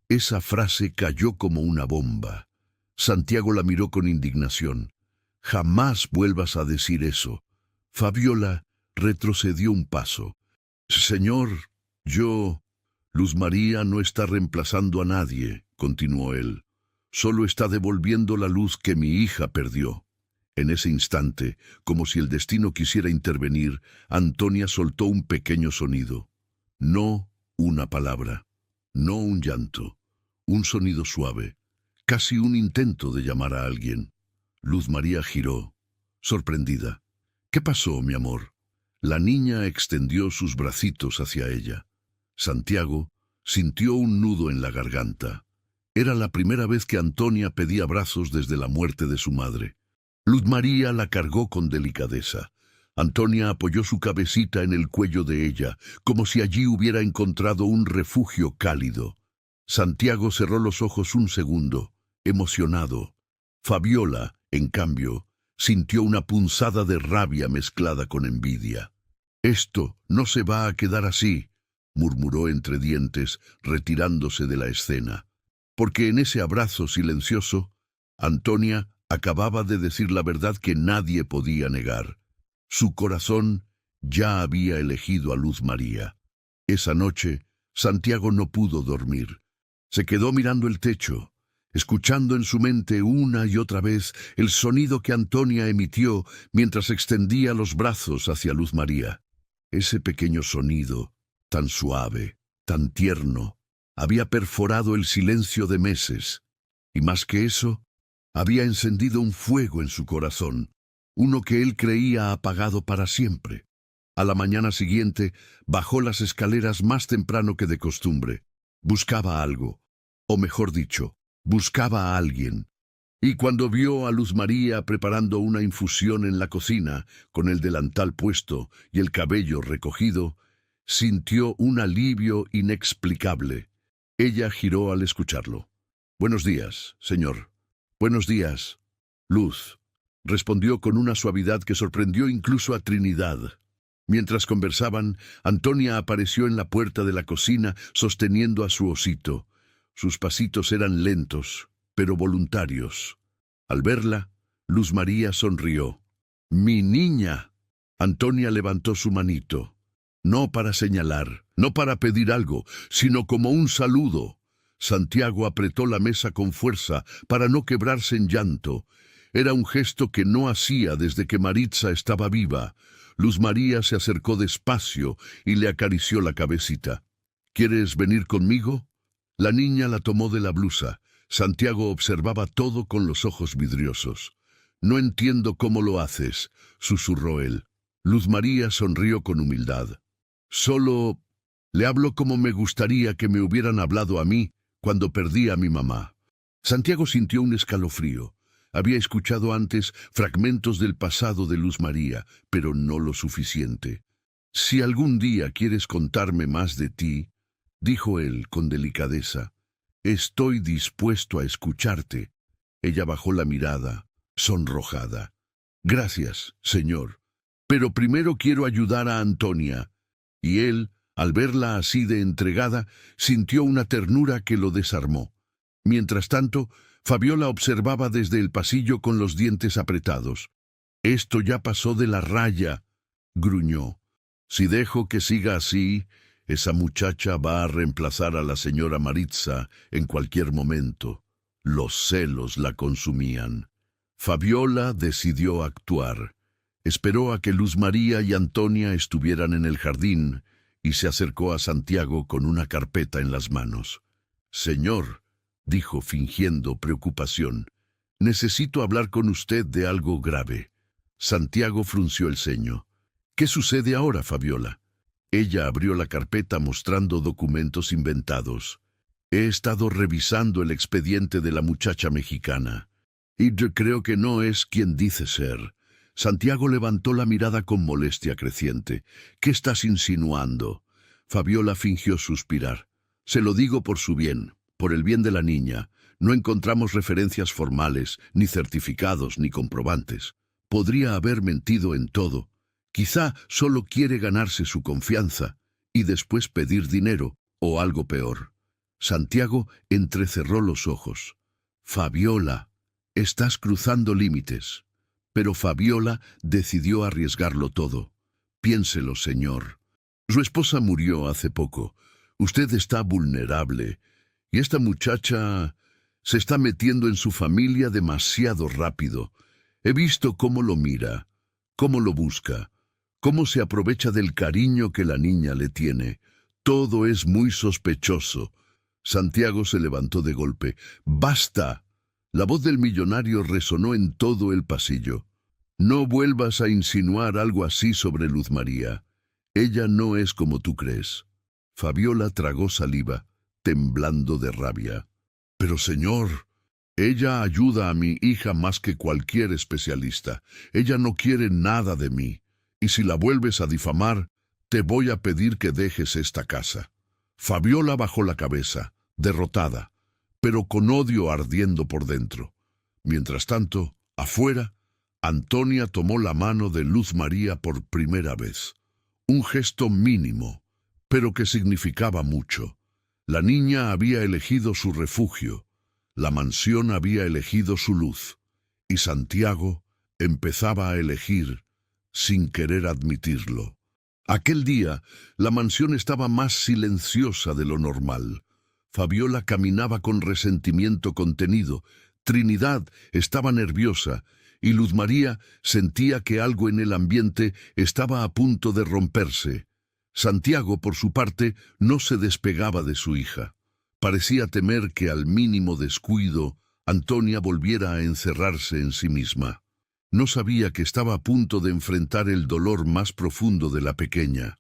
Esa frase cayó como una bomba. Santiago la miró con indignación. Jamás vuelvas a decir eso. Fabiola retrocedió un paso. Señor, Luz María no está reemplazando a nadie, continuó él. Solo está devolviendo la luz que mi hija perdió. En ese instante, como si el destino quisiera intervenir, Antonia soltó un pequeño sonido. No una palabra, no un llanto, un sonido suave, casi un intento de llamar a alguien. Luz María giró, sorprendida. ¿Qué pasó, mi amor? La niña extendió sus bracitos hacia ella. Santiago sintió un nudo en la garganta. Era la primera vez que Antonia pedía abrazos desde la muerte de su madre. Luz María la cargó con delicadeza. Antonia apoyó su cabecita en el cuello de ella, como si allí hubiera encontrado un refugio cálido. Santiago cerró los ojos un segundo, emocionado. Fabiola, en cambio, sintió una punzada de rabia mezclada con envidia. «Esto no se va a quedar así», murmuró entre dientes, retirándose de la escena. Porque en ese abrazo silencioso, Antonia acababa de decir la verdad que nadie podía negar. Su corazón ya había elegido a Luz María. Esa noche, Santiago no pudo dormir. Se quedó mirando el techo, escuchando en su mente una y otra vez el sonido que Antonia emitió mientras extendía los brazos hacia Luz María. Ese pequeño sonido, tan suave, tan tierno, había perforado el silencio de meses, y más que eso, había encendido un fuego en su corazón, uno que él creía apagado para siempre. A la mañana siguiente, bajó las escaleras más temprano que de costumbre. Buscaba algo, o mejor dicho, buscaba a alguien. Y cuando vio a Luz María preparando una infusión en la cocina, con el delantal puesto y el cabello recogido, sintió un alivio inexplicable. Ella giró al escucharlo. «Buenos días, señor». «Buenos días, Luz», respondió con una suavidad que sorprendió incluso a Trinidad. Mientras conversaban, Antonia apareció en la puerta de la cocina sosteniendo a su osito. Sus pasitos eran lentos, pero voluntarios. Al verla, Luz María sonrió. «¡Mi niña!». Antonia levantó su manito. No para señalar, no para pedir algo, sino como un saludo. Santiago apretó la mesa con fuerza para no quebrarse en llanto. Era un gesto que no hacía desde que Maritza estaba viva. Luz María se acercó despacio y le acarició la cabecita. «¿Quieres venir conmigo?». La niña la tomó de la blusa. Santiago observaba todo con los ojos vidriosos. «Noentiendo cómo lo haces», susurró él. Luz María sonrió con humildad. «Solo le hablo como me gustaría que me hubieran hablado a mí cuando perdí a mi mamá». Santiago sintió un escalofrío. Había escuchado antes fragmentos del pasado de Luz María, pero no lo suficiente. «Si algún día quieres contarme más de ti», dijo él con delicadeza, «estoy dispuesto a escucharte». Ella bajó la mirada, sonrojada. «Gracias, señor. Pero primero quiero ayudar a Antonia». Y él, al verla así de entregada, sintió una ternura que lo desarmó. Mientras tanto, Fabiola observaba desde el pasillo con los dientes apretados. «Esto ya pasó de la raya», gruñó. Si dejo que siga así, esa muchacha va a reemplazar a la señora Maritza en cualquier momento. Los celos la consumían. Fabiola decidió actuar. Esperó a que Luz María y Antonia estuvieran en el jardín y se acercó a Santiago con una carpeta en las manos. «Señor», dijo fingiendo preocupación, «necesito hablar con usted de algo grave». Santiago frunció el ceño. «¿Qué sucede ahora, Fabiola?» Ella abrió la carpeta mostrando documentos inventados. «He estado revisando el expediente de la muchacha mexicana. Y yo creo que no es quien dice ser». Santiago levantó la mirada con molestia creciente. «¿Qué estás insinuando?» Fabiola fingió suspirar. «Se lo digo por su bien, por el bien de la niña. No encontramos referencias formales, ni certificados, ni comprobantes. Podría haber mentido en todo. Quizá solo quiere ganarse su confianza y después pedir dinero o algo peor». Santiago entrecerró los ojos. «Fabiola, estás cruzando límites». Pero Fabiola decidió arriesgarlo todo. «Piénselo, señor. Su esposa murió hace poco. Usted está vulnerable. Y esta muchacha se está metiendo en su familia demasiado rápido. He visto cómo lo mira, cómo lo busca, cómo se aprovecha del cariño que la niña le tiene. Todo es muy sospechoso». Santiago se levantó de golpe. «¡Basta!». La voz del millonario resonó en todo el pasillo. «No vuelvas a insinuar algo así sobre Luz María. Ella no es como tú crees». Fabiola tragó saliva, temblando de rabia. «Pero señor, ella ayuda a mi hija más que cualquier especialista. Ella no quiere nada de mí. Y si la vuelves a difamar, te voy a pedir que dejes esta casa». Fabiola bajó la cabeza, derrotada, pero con odio ardiendo por dentro. Mientras tanto, afuera, Antonia tomó la mano de Luz María por primera vez. Un gesto mínimo, pero que significaba mucho. La niña había elegido su refugio, la mansión había elegido su luz, y Santiago empezaba a elegir sin querer admitirlo. Aquel día, la mansión estaba más silenciosa de lo normal. Fabiola caminaba con resentimiento contenido, Trinidad estaba nerviosa, y Luz María sentía que algo en el ambiente estaba a punto de romperse. Santiago, por su parte, no se despegaba de su hija. Parecía temer que al mínimo descuido, Antonia volviera a encerrarse en sí misma. No sabía que estaba a punto de enfrentar el dolor más profundo de la pequeña.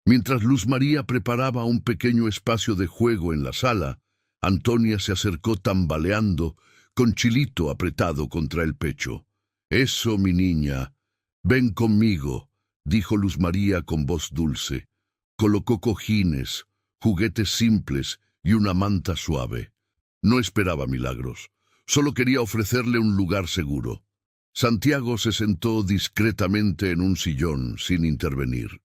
Mientras Luz María preparaba un pequeño espacio de juego en la sala, Antonia se acercó tambaleando, con Chilito apretado contra el pecho. «Eso, mi niña. Ven conmigo», dijo Luz María con voz dulce. Colocó cojines, juguetes simples y una manta suave. No esperaba milagros. Solo quería ofrecerle un lugar seguro. Santiago se sentó discretamente en un sillón, sin intervenir.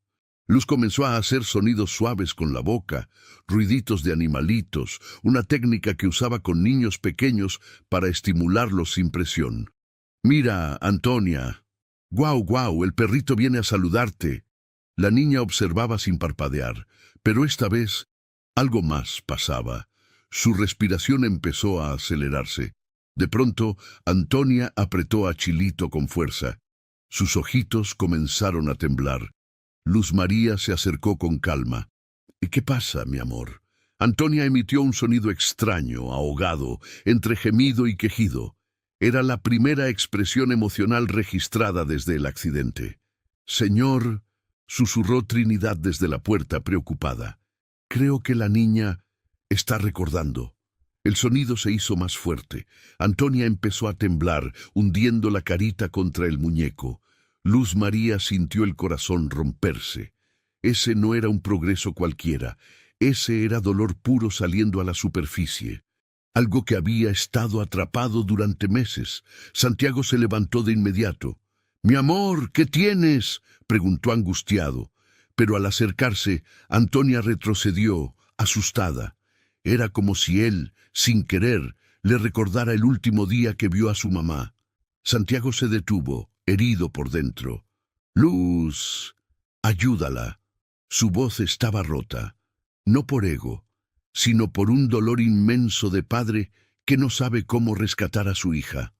Luz comenzó a hacer sonidos suaves con la boca, ruiditos de animalitos, una técnica que usaba con niños pequeños para estimularlos sin presión. «Mira, Antonia. Guau, guau, el perrito viene a saludarte». La niña observaba sin parpadear, pero esta vez algo más pasaba. Su respiración empezó a acelerarse. De pronto, Antonia apretó a Chilito con fuerza. Sus ojitos comenzaron a temblar. Luz María se acercó con calma. «¿Y qué pasa, mi amor?» Antonia emitió un sonido extraño, ahogado, entre gemido y quejido. Era la primera expresión emocional registrada desde el accidente. «Señor», susurró Trinidad desde la puerta preocupada. «Creo que la niña está recordando». El sonido se hizo más fuerte. Antonia empezó a temblar, hundiendo la carita contra el muñeco. Luz María sintió el corazón romperse. Ese no era un progreso cualquiera. Ese era dolor puro saliendo a la superficie. Algo que había estado atrapado durante meses. Santiago se levantó de inmediato. «Mi amor, ¿qué tienes?», preguntó angustiado. Pero al acercarse, Antonia retrocedió, asustada. Era como si él, sin querer, le recordara el último día que vio a su mamá. Santiago se detuvo, herido por dentro. «Luz, ayúdala», Su voz estaba rota, no por ego, sino por un dolor inmenso de padre que no sabe cómo rescatar a su hija.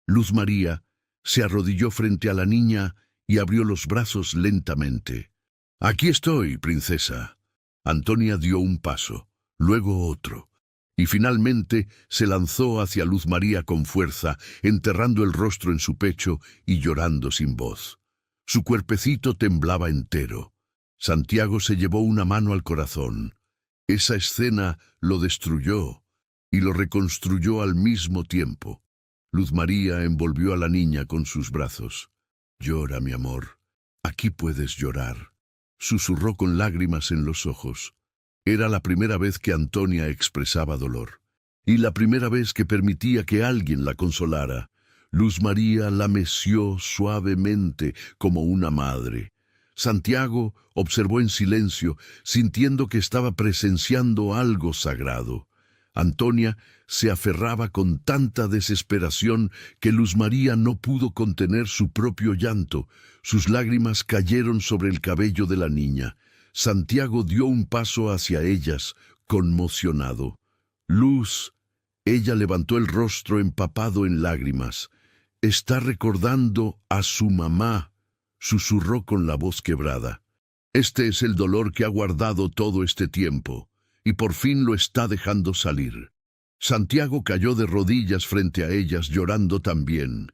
Luz María se arrodilló frente a la niña y abrió los brazos lentamente. «Aquí estoy, princesa». Antonia dio un paso, luego otro, y finalmente se lanzó hacia Luz María con fuerza, enterrando el rostro en su pecho y llorando sin voz. Su cuerpecito temblaba entero. Santiago se llevó una mano al corazón. Esa escena lo destruyó y lo reconstruyó al mismo tiempo. Luz María envolvió a la niña con sus brazos. «Llora, mi amor. Aquí puedes llorar», susurró con lágrimas en los ojos. Era la primera vez que Antonia expresaba dolor, y la primera vez que permitía que alguien la consolara. Luz María la meció suavemente como una madre. Santiago observó en silencio, sintiendo que estaba presenciando algo sagrado. Antonia se aferraba con tanta desesperación que Luz María no pudo contener su propio llanto. Sus lágrimas cayeron sobre el cabello de la niña. Santiago dio un paso hacia ellas, conmocionado. «Luz», ella levantó el rostro empapado en lágrimas. «Está recordando a su mamá», susurró con la voz quebrada. «Este es el dolor que ha guardado todo este tiempo, y por fin lo está dejando salir». Santiago cayó de rodillas frente a ellas, llorando también.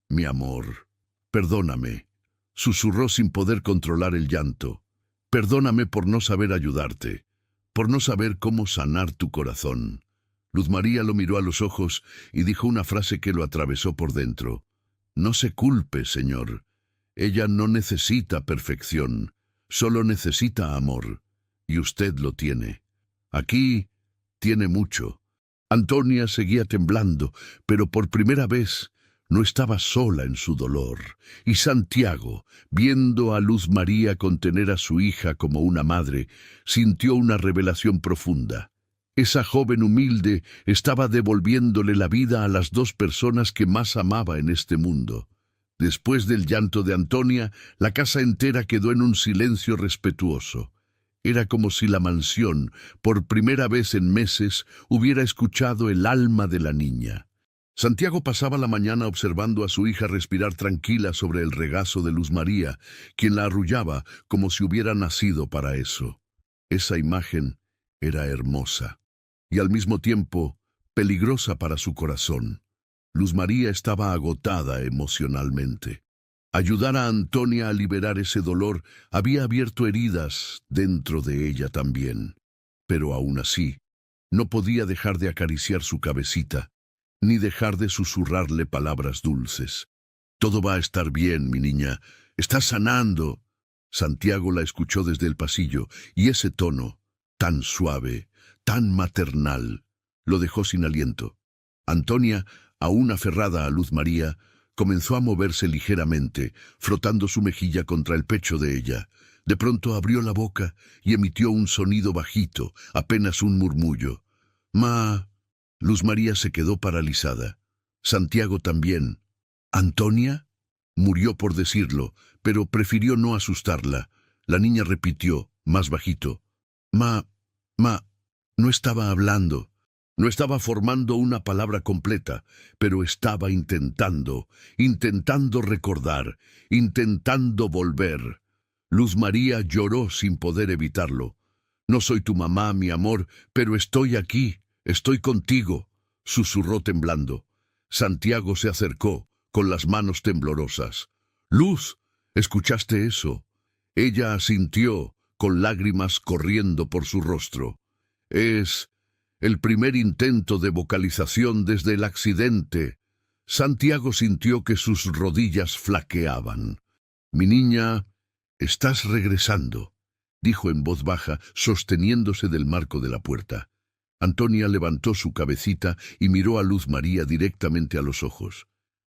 «Mi amor, perdóname», susurró sin poder controlar el llanto. «Perdóname por no saber ayudarte, por no saber cómo sanar tu corazón». Luz María lo miró a los ojos y dijo una frase que lo atravesó por dentro. «No se culpe, señor. Ella no necesita perfección, solo necesita amor, y usted lo tiene. Aquí tiene mucho». Antonia seguía temblando, pero por primera vez no estaba sola en su dolor, y Santiago, viendo a Luz María contener a su hija como una madre, sintió una revelación profunda. Esa joven humilde estaba devolviéndole la vida a las dos personas que más amaba en este mundo. Después del llanto de Antonia, la casa entera quedó en un silencio respetuoso. Era como si la mansión, por primera vez en meses, hubiera escuchado el alma de la niña. Santiago pasaba la mañana observando a su hija respirar tranquila sobre el regazo de Luz María, quien la arrullaba como si hubiera nacido para eso. Esa imagen era hermosa y al mismo tiempo peligrosa para su corazón. Luz María estaba agotada emocionalmente. Ayudar a Antonia a liberar ese dolor había abierto heridas dentro de ella también. Pero aún así, no podía dejar de acariciar su cabecita, ni dejar de susurrarle palabras dulces. «Todo va a estar bien, mi niña. Estás sanando». Santiago la escuchó desde el pasillo, y ese tono, tan suave, tan maternal, lo dejó sin aliento. Antonia, aún aferrada a Luz María, comenzó a moverse ligeramente, frotando su mejilla contra el pecho de ella. De pronto abrió la boca y emitió un sonido bajito, apenas un murmullo. «Ma». Luz María se quedó paralizada. Santiago también. «¿Antonia?» Murió por decirlo, pero prefirió no asustarla. La niña repitió, más bajito. «Ma, no estaba hablando». No estaba formando una palabra completa, pero estaba intentando recordar, intentando volver. Luz María lloró sin poder evitarlo. «No soy tu mamá, mi amor, pero estoy aquí, estoy contigo», susurró temblando. Santiago se acercó, con las manos temblorosas. «Luz, ¿escuchaste eso?» Ella asintió, con lágrimas corriendo por su rostro. «Es el primer intento de vocalización desde el accidente». Santiago sintió que sus rodillas flaqueaban. «Mi niña, estás regresando», dijo en voz baja, sosteniéndose del marco de la puerta. Antonia levantó su cabecita y miró a Luz María directamente a los ojos.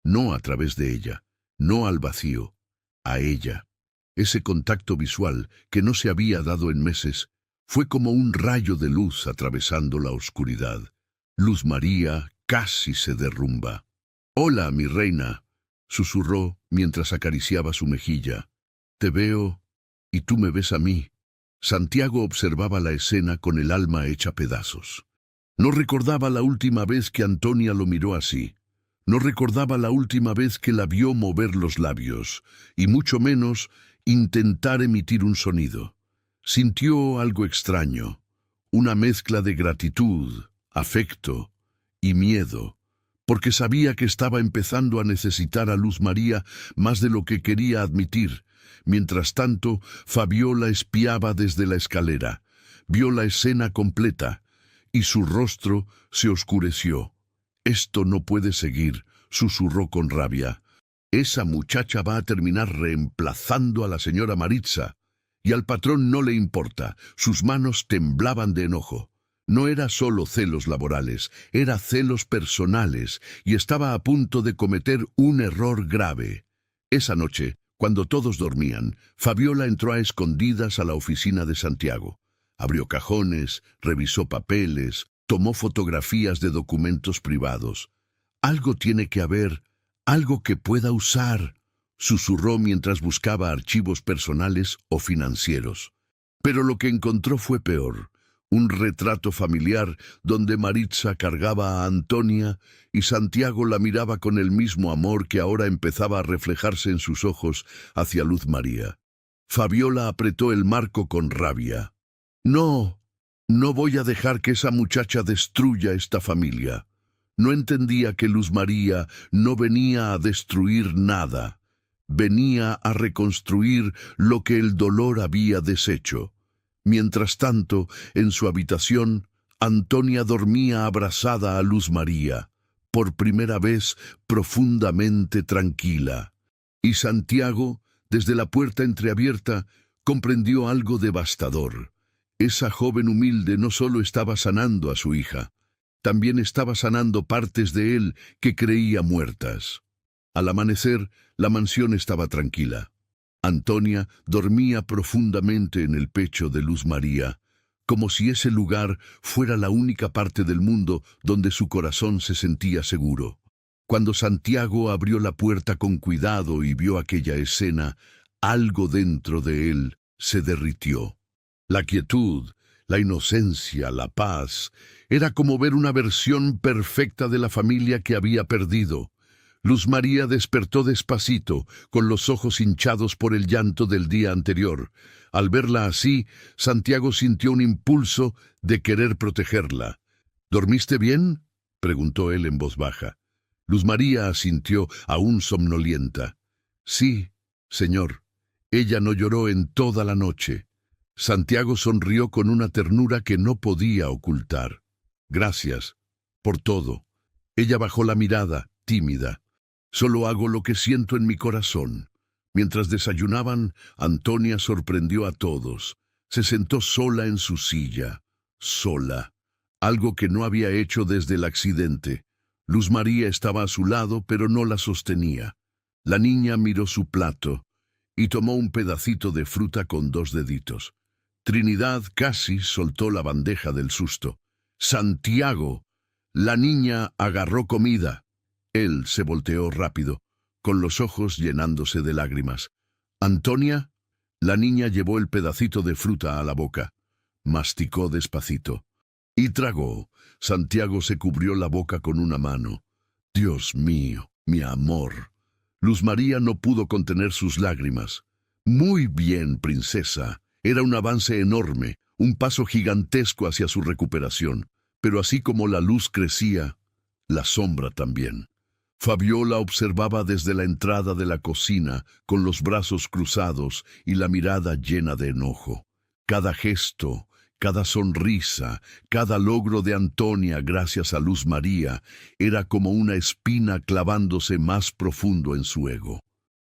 No a través de ella, no al vacío, a ella. Ese contacto visual, que no se había dado en meses, fue como un rayo de luz atravesando la oscuridad. Luz María casi se derrumba. «Hola, mi reina», susurró mientras acariciaba su mejilla. «Te veo y tú me ves a mí. Santiago observaba la escena con el alma hecha pedazos. No recordaba la última vez que Antonia lo miró así. No recordaba la última vez que la vio mover los labios, y mucho menos intentar emitir un sonido. Sintió algo extraño, una mezcla de gratitud, afecto y miedo, porque sabía que estaba empezando a necesitar a Luz María más de lo que quería admitir. Mientras tanto, Fabiola espiaba desde la escalera, vio la escena completa, y su rostro se oscureció. «Esto no puede seguir», susurró con rabia. «Esa muchacha va a terminar reemplazando a la señora Maritza. Y al patrón no le importa». Sus manos temblaban de enojo. No era solo celos laborales, era celos personales, y estaba a punto de cometer un error grave. Esa noche, cuando todos dormían, Fabiola entró a escondidas a la oficina de Santiago. Abrió cajones, revisó papeles, tomó fotografías de documentos privados. «Algo tiene que haber, algo que pueda usar», susurró mientras buscaba archivos personales o financieros. Pero lo que encontró fue peor. Un retrato familiar donde Maritza cargaba a Antonia y Santiago la miraba con el mismo amor que ahora empezaba a reflejarse en sus ojos hacia Luz María. Fabiola apretó el marco con rabia. «No, no voy a dejar que esa muchacha destruya esta familia». No entendía que Luz María no venía a destruir nada. Venía a reconstruir lo que el dolor había deshecho. Mientras tanto, en su habitación, Antonia dormía abrazada a Luz María, por primera vez profundamente tranquila. Y Santiago, desde la puerta entreabierta, comprendió algo devastador. Esa joven humilde no solo estaba sanando a su hija, también estaba sanando partes de él que creía muertas. Al amanecer, la mansión estaba tranquila. Antonia dormía profundamente en el pecho de Luz María, como si ese lugar fuera la única parte del mundo donde su corazón se sentía seguro. Cuando Santiago abrió la puerta con cuidado y vio aquella escena, algo dentro de él se derritió. La quietud, la inocencia, la paz, era como ver una versión perfecta de la familia que había perdido. Luz María despertó despacito, con los ojos hinchados por el llanto del día anterior. Al verla así, Santiago sintió un impulso de querer protegerla. «¿Dormiste bien?», preguntó él en voz baja. Luz María asintió, aún somnolienta. «Sí, señor». Ella no lloró en toda la noche. Santiago sonrió con una ternura que no podía ocultar. «Gracias por todo». Ella bajó la mirada, tímida. «Solo hago lo que siento en mi corazón». Mientras desayunaban, Antonia sorprendió a todos. Se sentó sola en su silla. Sola. Algo que no había hecho desde el accidente. Luz María estaba a su lado, pero no la sostenía. La niña miró su plato y tomó un pedacito de fruta con 2 deditos. Trinidad casi soltó la bandeja del susto. «Santiago». La niña agarró comida. Él se volteó rápido, con los ojos llenándose de lágrimas. «¿Antonia?». La niña llevó el pedacito de fruta a la boca. Masticó despacito. Y tragó. Santiago se cubrió la boca con una mano. «Dios mío, mi amor». Luz María no pudo contener sus lágrimas. «Muy bien, princesa». Era un avance enorme, un paso gigantesco hacia su recuperación. Pero así como la luz crecía, la sombra también. Fabiola observaba desde la entrada de la cocina, con los brazos cruzados y la mirada llena de enojo. Cada gesto, cada sonrisa, cada logro de Antonia gracias a Luz María, era como una espina clavándose más profundo en su ego.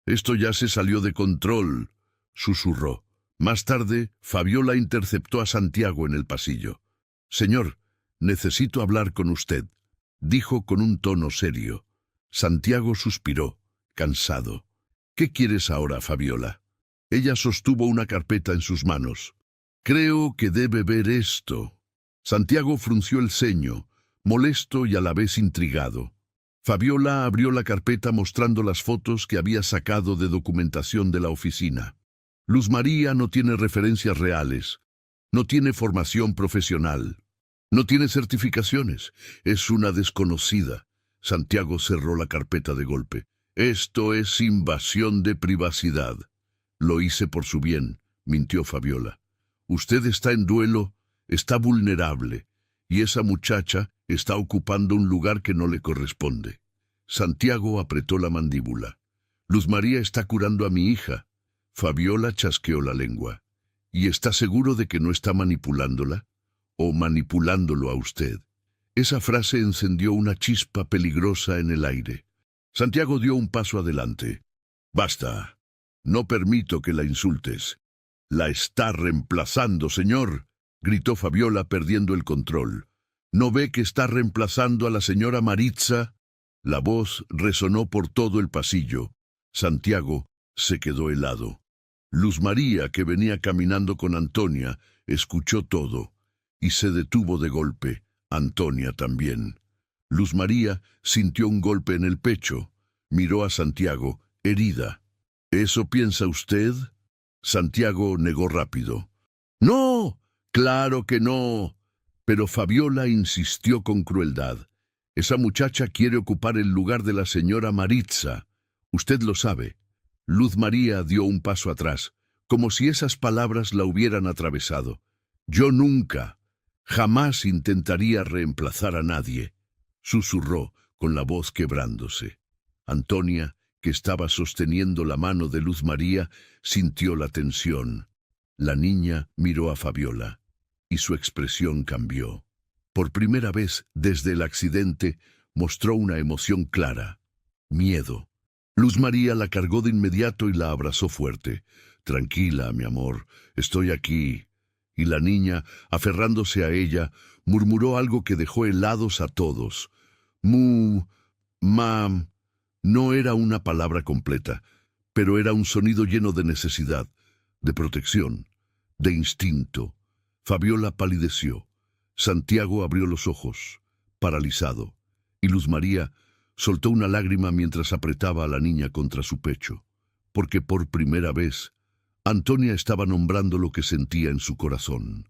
«Esto ya se salió de control», susurró. Más tarde, Fabiola interceptó a Santiago en el pasillo. «Señor, necesito hablar con usted», dijo con un tono serio. Santiago suspiró, cansado. «¿Qué quieres ahora, Fabiola?». Ella sostuvo una carpeta en sus manos. «Creo que debe ver esto». Santiago frunció el ceño, molesto y a la vez intrigado. Fabiola abrió la carpeta mostrando las fotos que había sacado de documentación de la oficina. Luz María no tiene referencias reales, no tiene formación profesional, no tiene certificaciones, es una desconocida. Santiago cerró la carpeta de golpe. Esto es invasión de privacidad. Lo hice por su bien, mintió Fabiola. Usted está en duelo, está vulnerable, y esa muchacha está ocupando un lugar que no le corresponde. Santiago apretó la mandíbula. Luz María está curando a mi hija. Fabiola chasqueó la lengua. ¿Y está seguro de que no está manipulándola? ¿O manipulándolo a usted? Esa frase encendió una chispa peligrosa en el aire. Santiago dio un paso adelante. Basta. No permito que la insultes. La está reemplazando, señor, gritó Fabiola perdiendo el control. ¿No ve que está reemplazando a la señora Maritza? La voz resonó por todo el pasillo. Santiago se quedó helado. Luz María, que venía caminando con Antonia, escuchó todo y se detuvo de golpe. Antonia también. Luz María sintió un golpe en el pecho. Miró a Santiago, herida. ¿Eso piensa usted? Santiago negó rápido. ¡No! ¡Claro que no! Pero Fabiola insistió con crueldad. Esa muchacha quiere ocupar el lugar de la señora Maritza. Usted lo sabe. Luz María dio un paso atrás, como si esas palabras la hubieran atravesado. Yo nunca, jamás intentaría reemplazar a nadie, susurró con la voz quebrándose. Antonia, que estaba sosteniendo la mano de Luz María, sintió la tensión. La niña miró a Fabiola, y su expresión cambió. Por primera vez desde el accidente, mostró una emoción clara: miedo. Luz María la cargó de inmediato y la abrazó fuerte. Tranquila, mi amor, estoy aquí. Y la niña, aferrándose a ella, murmuró algo que dejó helados a todos. Mam. No era una palabra completa, pero era un sonido lleno de necesidad, de protección, de instinto. Fabiola palideció. Santiago abrió los ojos, paralizado, y Luz María soltó una lágrima mientras apretaba a la niña contra su pecho, porque por primera vez Antonia estaba nombrando lo que sentía en su corazón.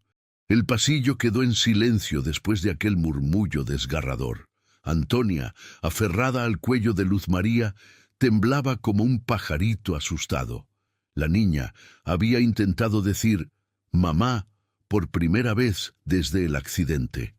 El pasillo quedó en silencio después de aquel murmullo desgarrador. Antonia, aferrada al cuello de Luz María, temblaba como un pajarito asustado. La niña había intentado decir «mamá» por primera vez desde el accidente.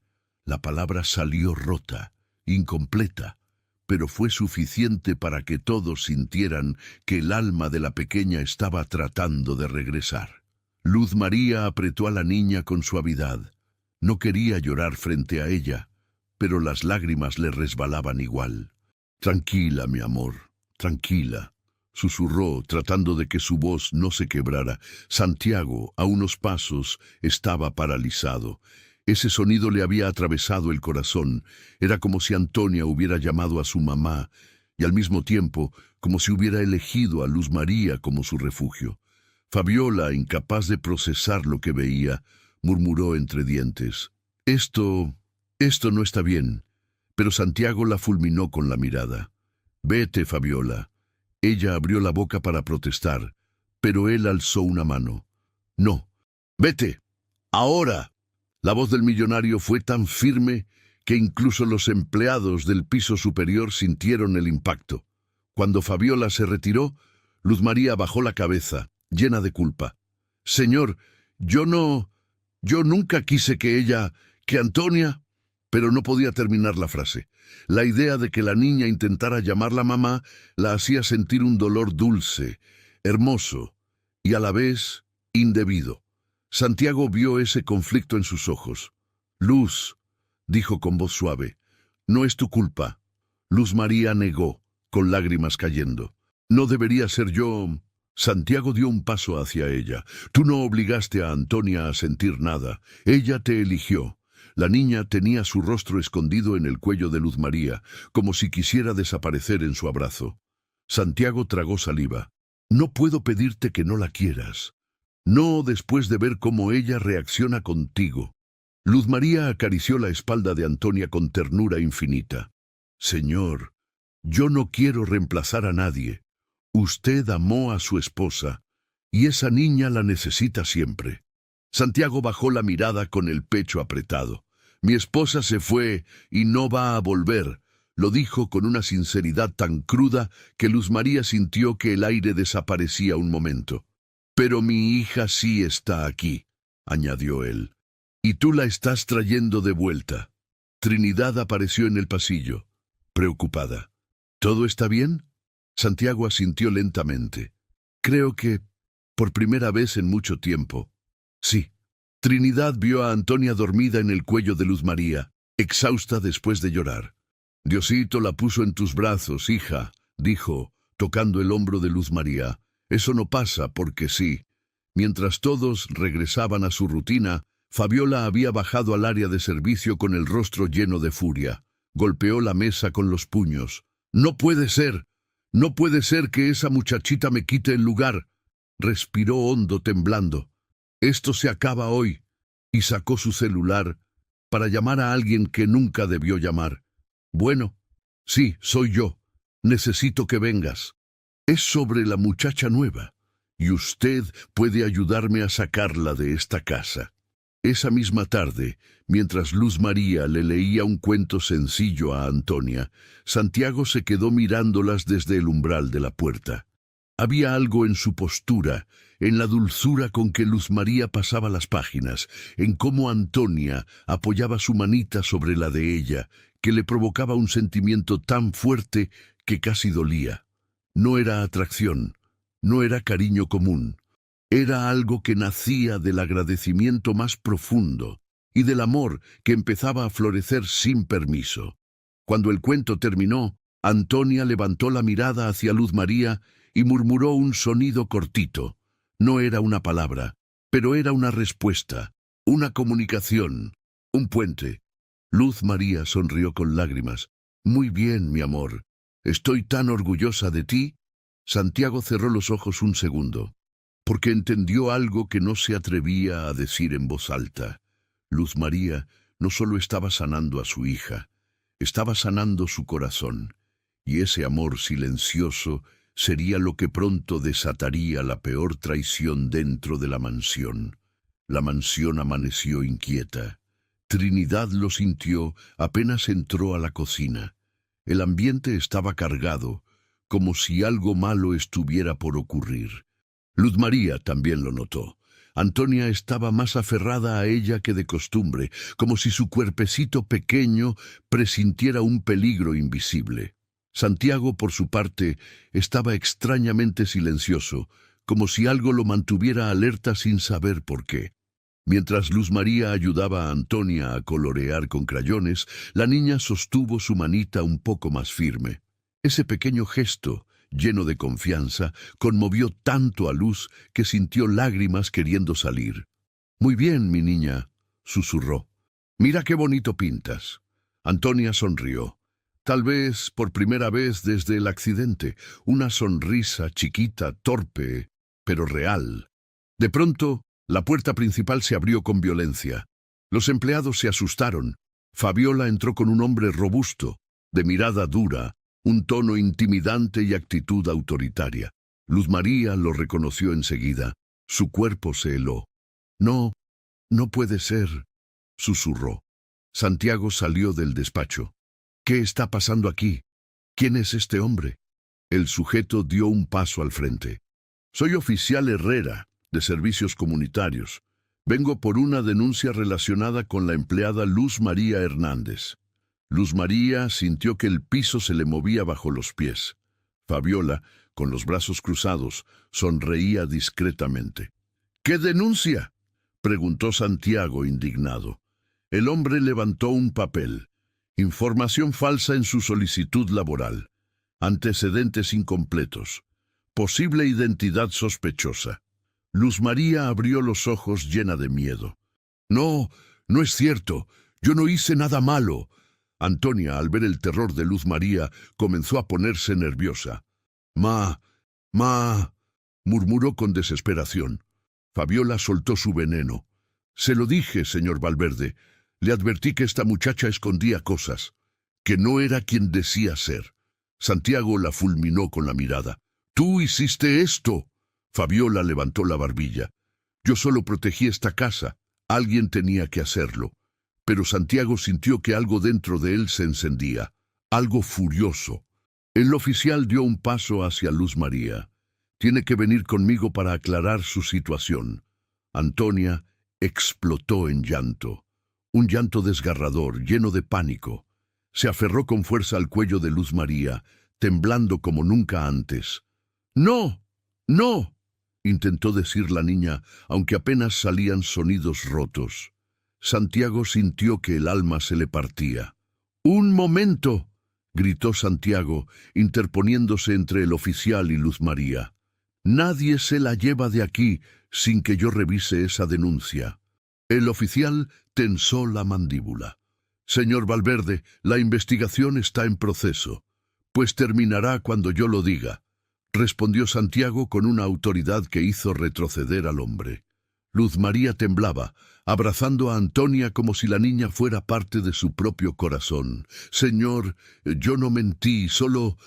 La palabra salió rota, incompleta, pero fue suficiente para que todos sintieran que el alma de la pequeña estaba tratando de regresar. Luz María apretó a la niña con suavidad. No quería llorar frente a ella, pero las lágrimas le resbalaban igual. «Tranquila, mi amor, tranquila», susurró, tratando de que su voz no se quebrara. Santiago, a unos pasos, estaba paralizado. Ese sonido le había atravesado el corazón. Era como si Antonia hubiera llamado a su mamá, y al mismo tiempo, como si hubiera elegido a Luz María como su refugio. Fabiola, incapaz de procesar lo que veía, murmuró entre dientes: Esto no está bien. Pero Santiago la fulminó con la mirada. «Vete, Fabiola». Ella abrió la boca para protestar, pero él alzó una mano. «No, vete, ahora». La voz del millonario fue tan firme que incluso los empleados del piso superior sintieron el impacto. Cuando Fabiola se retiró, Luz María bajó la cabeza, llena de culpa. «Señor, yo nunca quise que Antonia...» Pero no podía terminar la frase. La idea de que la niña intentara llamarla mamá la hacía sentir un dolor dulce, hermoso y a la vez indebido. Santiago vio ese conflicto en sus ojos. «Luz», dijo con voz suave, «no es tu culpa». Luz María negó, con lágrimas cayendo. «No debería ser yo...» Santiago dio un paso hacia ella. «Tú no obligaste a Antonia a sentir nada. Ella te eligió». La niña tenía su rostro escondido en el cuello de Luz María, como si quisiera desaparecer en su abrazo. Santiago tragó saliva. «No puedo pedirte que no la quieras. No después de ver cómo ella reacciona contigo». Luz María acarició la espalda de Antonia con ternura infinita. «Señor, yo no quiero reemplazar a nadie. Usted amó a su esposa, Y esa niña la necesita siempre. Santiago bajó la mirada con el pecho apretado. Mi esposa se fue y no va a volver, lo dijo con una sinceridad tan cruda que Luz María sintió que el aire desaparecía un momento. Pero mi hija sí está aquí, añadió él. Y tú la estás trayendo de vuelta. Trinidad apareció en el pasillo, preocupada. ¿Todo está bien? Santiago asintió lentamente. Creo que, por primera vez en mucho tiempo. Sí. Trinidad vio a Antonia dormida en el cuello de Luz María, exhausta después de llorar. Diosito la puso en tus brazos, hija, dijo, tocando el hombro de Luz María. Eso no pasa porque sí. Mientras todos regresaban a su rutina, Fabiola había bajado al área de servicio con el rostro lleno de furia. Golpeó la mesa con los puños. ¡No puede ser! ¡No puede ser que esa muchachita me quite el lugar! Respiró hondo, temblando. Esto se acaba hoy. Y sacó su celular para llamar a alguien que nunca debió llamar. Bueno, sí, soy yo. Necesito que vengas. Es sobre la muchacha nueva, y usted puede ayudarme a sacarla de esta casa. Esa misma tarde, mientras Luz María le leía un cuento sencillo a Antonia, Santiago se quedó mirándolas desde el umbral de la puerta. Había algo en su postura, en la dulzura con que Luz María pasaba las páginas, en cómo Antonia apoyaba su manita sobre la de ella, que le provocaba un sentimiento tan fuerte que casi dolía. No era atracción, no era cariño común. Era algo que nacía del agradecimiento más profundo y del amor que empezaba a florecer sin permiso. Cuando el cuento terminó, Antonia levantó la mirada hacia Luz María y murmuró un sonido cortito. No era una palabra, pero era una respuesta, una comunicación, un puente. Luz María sonrió con lágrimas. Muy bien, mi amor. Estoy tan orgullosa de ti. Santiago cerró los ojos un segundo, porque entendió algo que no se atrevía a decir en voz alta. Luz María no solo estaba sanando a su hija, estaba sanando su corazón, y ese amor silencioso sería lo que pronto desataría la peor traición dentro de la mansión. La mansión amaneció inquieta. Trinidad lo sintió apenas entró a la cocina. El ambiente estaba cargado, como si algo malo estuviera por ocurrir. Luz María también lo notó. Antonia estaba más aferrada a ella que de costumbre, como si su cuerpecito pequeño presintiera un peligro invisible. Santiago, por su parte, estaba extrañamente silencioso, como si algo lo mantuviera alerta sin saber por qué. Mientras Luz María ayudaba a Antonia a colorear con crayones, la niña sostuvo su manita un poco más firme. Ese pequeño gesto, lleno de confianza, conmovió tanto a Luz que sintió lágrimas queriendo salir. «Muy bien, mi niña», susurró. «Mira qué bonito pintas». Antonia sonrió. Tal vez por primera vez desde el accidente, una sonrisa chiquita, torpe, pero real. De pronto, la puerta principal se abrió con violencia. Los empleados se asustaron. Fabiola entró con un hombre robusto, de mirada dura, un tono intimidante y actitud autoritaria. Luz María lo reconoció enseguida. Su cuerpo se heló. «No, no puede ser», susurró. Santiago salió del despacho. «¿Qué está pasando aquí? ¿Quién es este hombre?» El sujeto dio un paso al frente. «Soy oficial Herrera, de Servicios Comunitarios. Vengo por una denuncia relacionada con la empleada Luz María Hernández». Luz María sintió que el piso se le movía bajo los pies. Fabiola, con los brazos cruzados, sonreía discretamente. «¿Qué denuncia?», preguntó Santiago, indignado. El hombre levantó un papel. Información falsa en su solicitud laboral. Antecedentes incompletos. Posible identidad sospechosa. Luz María abrió los ojos llena de miedo. «No, no es cierto. Yo no hice nada malo». Antonia, al ver el terror de Luz María, comenzó a ponerse nerviosa. «Ma, murmuró con desesperación. Fabiola soltó su veneno. «Se lo dije, señor Valverde. Le advertí que esta muchacha escondía cosas, que no era quien decía ser». Santiago la fulminó con la mirada. «¡Tú hiciste esto!», Fabiola levantó la barbilla. Yo solo protegí esta casa. Alguien tenía que hacerlo. Pero Santiago sintió que algo dentro de él se encendía. Algo furioso. El oficial dio un paso hacia Luz María. Tiene que venir conmigo para aclarar su situación. Antonia explotó en llanto. Un llanto desgarrador, lleno de pánico. Se aferró con fuerza al cuello de Luz María, temblando como nunca antes. ¡No! ¡No!, intentó decir la niña, aunque apenas salían sonidos rotos. Santiago sintió que el alma se le partía. ¡Un momento!, gritó Santiago, interponiéndose entre el oficial y Luz María. Nadie se la lleva de aquí sin que yo revise esa denuncia. El oficial tensó la mandíbula. Señor Valverde, la investigación está en proceso. Pues terminará cuando yo lo diga, respondió Santiago con una autoridad que hizo retroceder al hombre. Luz María temblaba, abrazando a Antonia como si la niña fuera parte de su propio corazón. Señor, yo no mentí, solo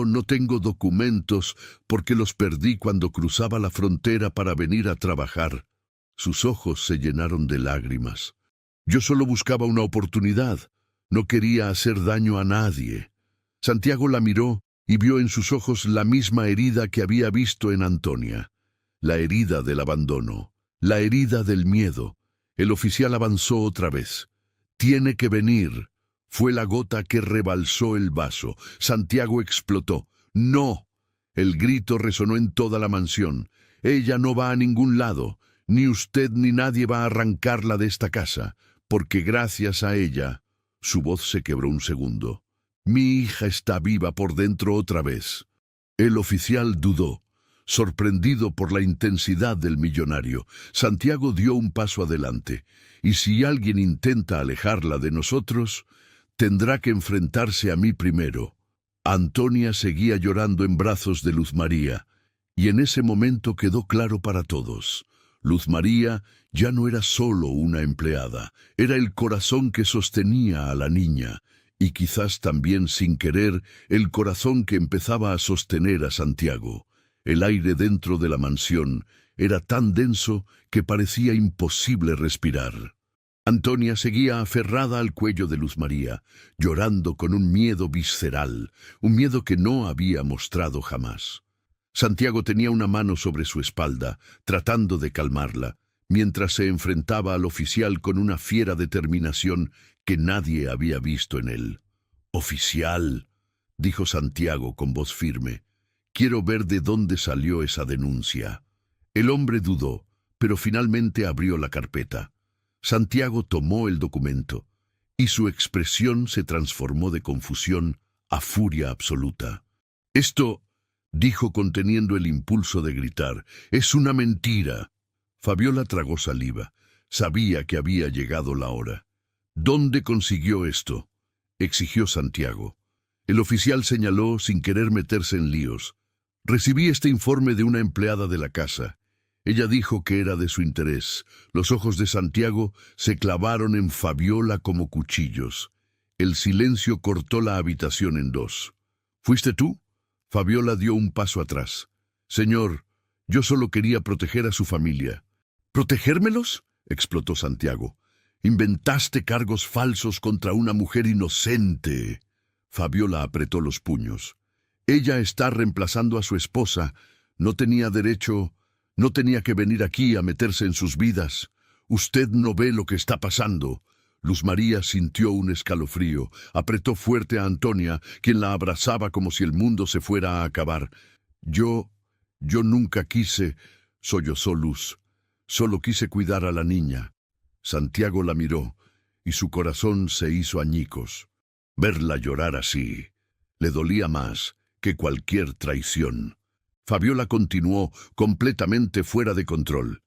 no tengo documentos porque los perdí cuando cruzaba la frontera para venir a trabajar. Sus ojos se llenaron de lágrimas. Yo solo buscaba una oportunidad. No quería hacer daño a nadie. Santiago la miró y vio en sus ojos la misma herida que había visto en Antonia. La herida del abandono. La herida del miedo. El oficial avanzó otra vez. Tiene que venir. Fue la gota que rebalsó el vaso. Santiago explotó. ¡No! El grito resonó en toda la mansión. Ella no va a ningún lado. Ni usted ni nadie va a arrancarla de esta casa. Porque gracias a ella... Su voz se quebró un segundo. Mi hija está viva por dentro otra vez. El oficial dudó. Sorprendido por la intensidad del millonario, Santiago dio un paso adelante, y si alguien intenta alejarla de nosotros, tendrá que enfrentarse a mí primero. Antonia seguía llorando en brazos de Luz María, y en ese momento quedó claro para todos. Luz María ya no era solo una empleada, era el corazón que sostenía a la niña, y quizás también sin querer el corazón que empezaba a sostener a Santiago. El aire dentro de la mansión era tan denso que parecía imposible respirar. Antonia seguía aferrada al cuello de Luz María, llorando con un miedo visceral, un miedo que no había mostrado jamás. Santiago tenía una mano sobre su espalda, tratando de calmarla, mientras se enfrentaba al oficial con una fiera determinación que nadie había visto en él. «Oficial», dijo Santiago con voz firme, «quiero ver de dónde salió esa denuncia». El hombre dudó, pero finalmente abrió la carpeta. Santiago tomó el documento, y su expresión se transformó de confusión a furia absoluta. «Esto», dijo conteniendo el impulso de gritar, «es una mentira». Fabiola tragó saliva. Sabía que había llegado la hora. «¿Dónde consiguió esto?», exigió Santiago. El oficial señaló sin querer meterse en líos. «Recibí este informe de una empleada de la casa. Ella dijo que era de su interés». Los ojos de Santiago se clavaron en Fabiola como cuchillos. El silencio cortó la habitación en dos. «¿Fuiste tú?». Fabiola dio un paso atrás. «Señor, yo solo quería proteger a su familia». «¿Protegérmelos?», explotó Santiago. «Inventaste cargos falsos contra una mujer inocente». Fabiola apretó los puños. «Ella está reemplazando a su esposa. No tenía derecho, no tenía que venir aquí a meterse en sus vidas. Usted no ve lo que está pasando». Luz María sintió un escalofrío. Apretó fuerte a Antonia, quien la abrazaba como si el mundo se fuera a acabar. Yo nunca quise», sollozó Luz. «Solo quise cuidar a la niña». Santiago la miró, y su corazón se hizo añicos. Verla llorar así le dolía más que cualquier traición. Fabiola continuó, completamente fuera de control.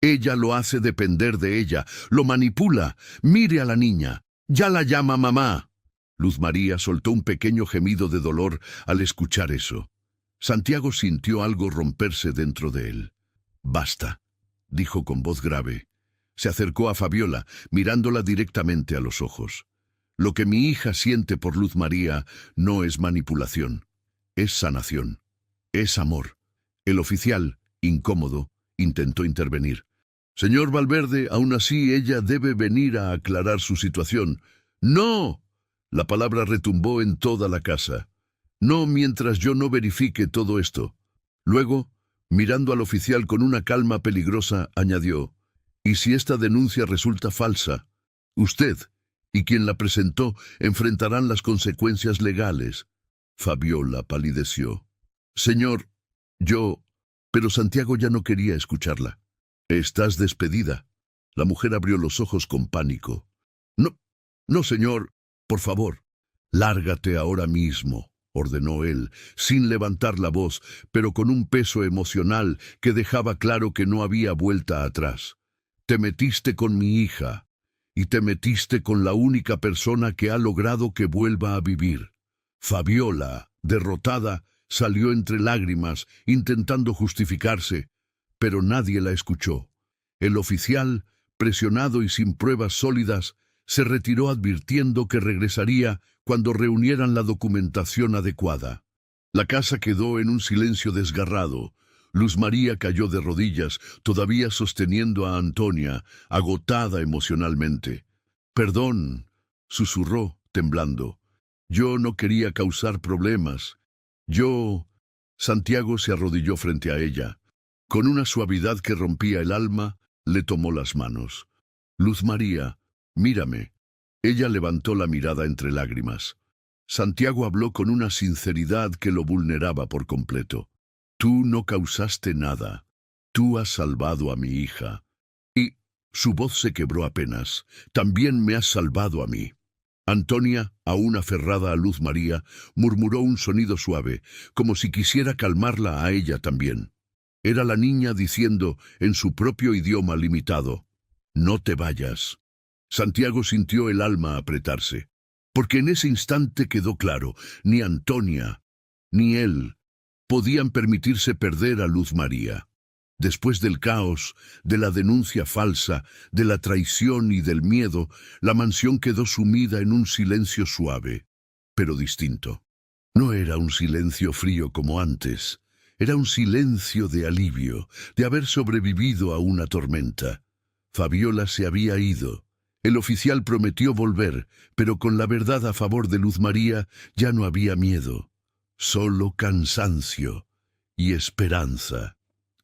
«Ella lo hace depender de ella, lo manipula. Mire a la niña, ya la llama mamá». Luz María soltó un pequeño gemido de dolor al escuchar eso. Santiago sintió algo romperse dentro de él. «Basta», dijo con voz grave. Se acercó a Fabiola, mirándola directamente a los ojos. «Lo que mi hija siente por Luz María no es manipulación, es sanación, es amor». El oficial Incómodo, intentó intervenir. Señor Valverde, aún así ella debe venir a aclarar su situación. ¡No! La palabra retumbó en toda la casa. No mientras yo no verifique todo esto. Luego, mirando al oficial con una calma peligrosa, añadió, «Y si esta denuncia resulta falsa, usted y quien la presentó enfrentarán las consecuencias legales». Fabiola palideció. «Señor, yo...» Pero Santiago ya no quería escucharla. «Estás despedida». La mujer abrió los ojos con pánico. «No, no, señor, por favor, lárgate ahora mismo», ordenó él, sin levantar la voz, pero con un peso emocional que dejaba claro que no había vuelta atrás. «Te metiste con mi hija, y te metiste con la única persona que ha logrado que vuelva a vivir». Fabiola, derrotada, salió entre lágrimas, intentando justificarse, pero nadie la escuchó. El oficial, presionado y sin pruebas sólidas, se retiró advirtiendo que regresaría cuando reunieran la documentación adecuada. La casa quedó en un silencio desgarrado. Luz María cayó de rodillas, todavía sosteniendo a Antonia, agotada emocionalmente. «Perdón», susurró, temblando. «Yo no quería causar problemas. Yo...» Santiago se arrodilló frente a ella. Con una suavidad que rompía el alma, le tomó las manos. «Luz María, mírame». Ella levantó la mirada entre lágrimas. Santiago habló con una sinceridad que lo vulneraba por completo. «Tú no causaste nada. Tú has salvado a mi hija. Y...» Su voz se quebró apenas. «También me has salvado a mí». Antonia, aún aferrada a Luz María, murmuró un sonido suave, como si quisiera calmarla a ella también. Era la niña diciendo, en su propio idioma limitado, «No te vayas». Santiago sintió el alma apretarse, porque en ese instante quedó claro, ni Antonia, ni él, podían permitirse perder a Luz María. Después del caos, de la denuncia falsa, de la traición y del miedo, la mansión quedó sumida en un silencio suave, pero distinto. No era un silencio frío como antes, era un silencio de alivio, de haber sobrevivido a una tormenta. Fabiola se había ido. El oficial prometió volver, pero con la verdad a favor de Luz María ya no había miedo, solo cansancio y esperanza.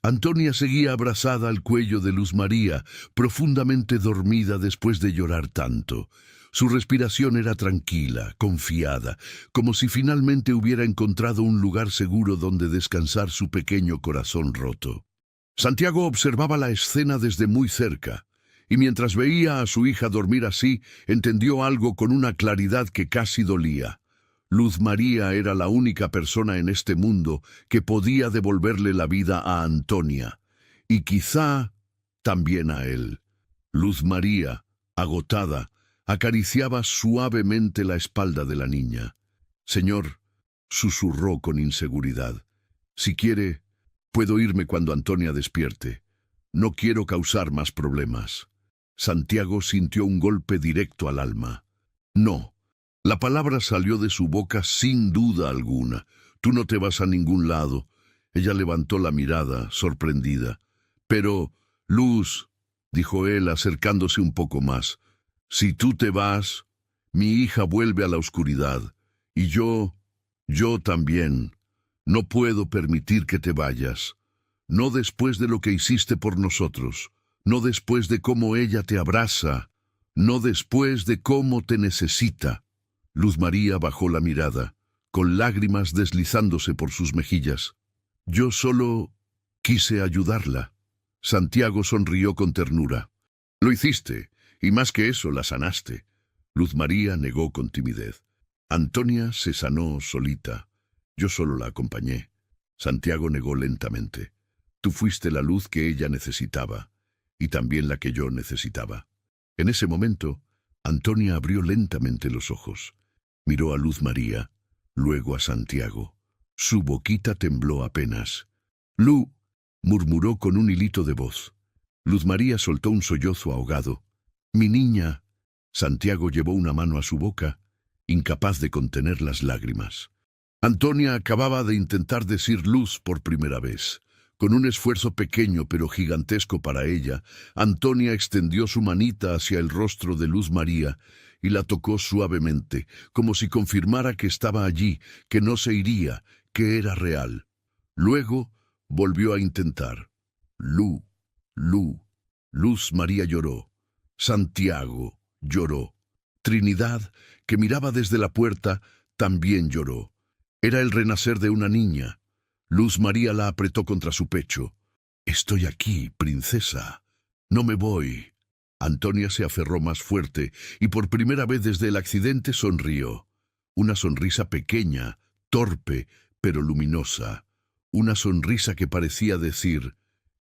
Antonia seguía abrazada al cuello de Luz María, profundamente dormida después de llorar tanto. Su respiración era tranquila, confiada, como si finalmente hubiera encontrado un lugar seguro donde descansar su pequeño corazón roto. Santiago observaba la escena desde muy cerca, y mientras veía a su hija dormir así, entendió algo con una claridad que casi dolía. Luz María era la única persona en este mundo que podía devolverle la vida a Antonia, y quizá también a él. Luz María, agotada, acariciaba suavemente la espalda de la niña. «Señor», susurró con inseguridad, «si quiere, puedo irme cuando Antonia despierte. No quiero causar más problemas». Santiago sintió un golpe directo al alma. «No». La palabra salió de su boca sin duda alguna. «Tú no te vas a ningún lado». Ella levantó la mirada, sorprendida. «Pero, Luz», dijo él acercándose un poco más, «si tú te vas, mi hija vuelve a la oscuridad. Y yo también. No puedo permitir que te vayas. No después de lo que hiciste por nosotros. No después de cómo ella te abraza. No después de cómo te necesita». Luz María bajó la mirada, con lágrimas deslizándose por sus mejillas. «Yo solo quise ayudarla». Santiago sonrió con ternura. «Lo hiciste, y más que eso, la sanaste». Luz María negó con timidez. «Antonia se sanó solita. Yo solo la acompañé». Santiago negó lentamente. «Tú fuiste la luz que ella necesitaba, y también la que yo necesitaba». En ese momento, Antonia abrió lentamente los ojos. Miró a Luz María, luego a Santiago. Su boquita tembló apenas. «Lu», murmuró con un hilito de voz. Luz María soltó un sollozo ahogado. «Mi niña». Santiago llevó una mano a su boca, incapaz de contener las lágrimas. Antonia acababa de intentar decir Luz por primera vez. Con un esfuerzo pequeño pero gigantesco para ella, Antonia extendió su manita hacia el rostro de Luz María y la tocó suavemente, como si confirmara que estaba allí, que no se iría, que era real. Luego volvió a intentar. Lu, Luz María lloró. Santiago lloró. Trinidad, que miraba desde la puerta, también lloró. Era el renacer de una niña. Luz María la apretó contra su pecho. «Estoy aquí, princesa. No me voy». Antonia se aferró más fuerte y por primera vez desde el accidente sonrió. Una sonrisa pequeña, torpe, pero luminosa. Una sonrisa que parecía decir: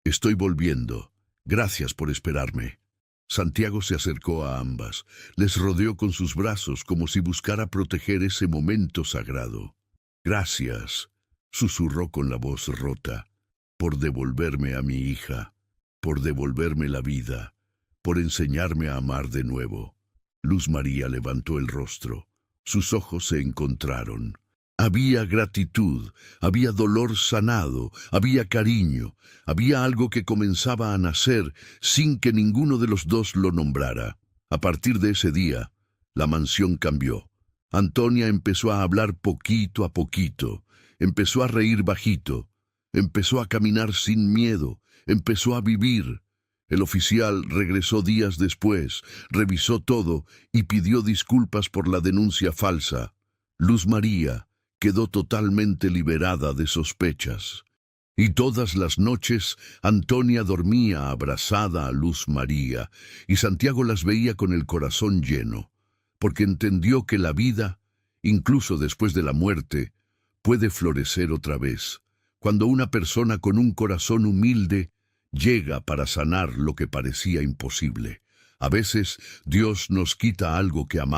«Estoy volviendo. Gracias por esperarme». Santiago se acercó a ambas. Les rodeó con sus brazos como si buscara proteger ese momento sagrado. «Gracias», susurró con la voz rota, «por devolverme a mi hija, por devolverme la vida, por enseñarme a amar de nuevo». Luz María levantó el rostro. Sus ojos se encontraron. Había gratitud, había dolor sanado, había cariño, había algo que comenzaba a nacer sin que ninguno de los dos lo nombrara. A partir de ese día, la mansión cambió. Antonia empezó a hablar poquito a poquito, empezó a reír bajito, empezó a caminar sin miedo, empezó a vivir. El oficial regresó días después, revisó todo y pidió disculpas por la denuncia falsa. Luz María quedó totalmente liberada de sospechas. Y todas las noches Antonia dormía abrazada a Luz María, y Santiago las veía con el corazón lleno, porque entendió que la vida, incluso después de la muerte, puede florecer otra vez, cuando una persona con un corazón humilde llega para sanar lo que parecía imposible. A veces Dios nos quita algo que amamos.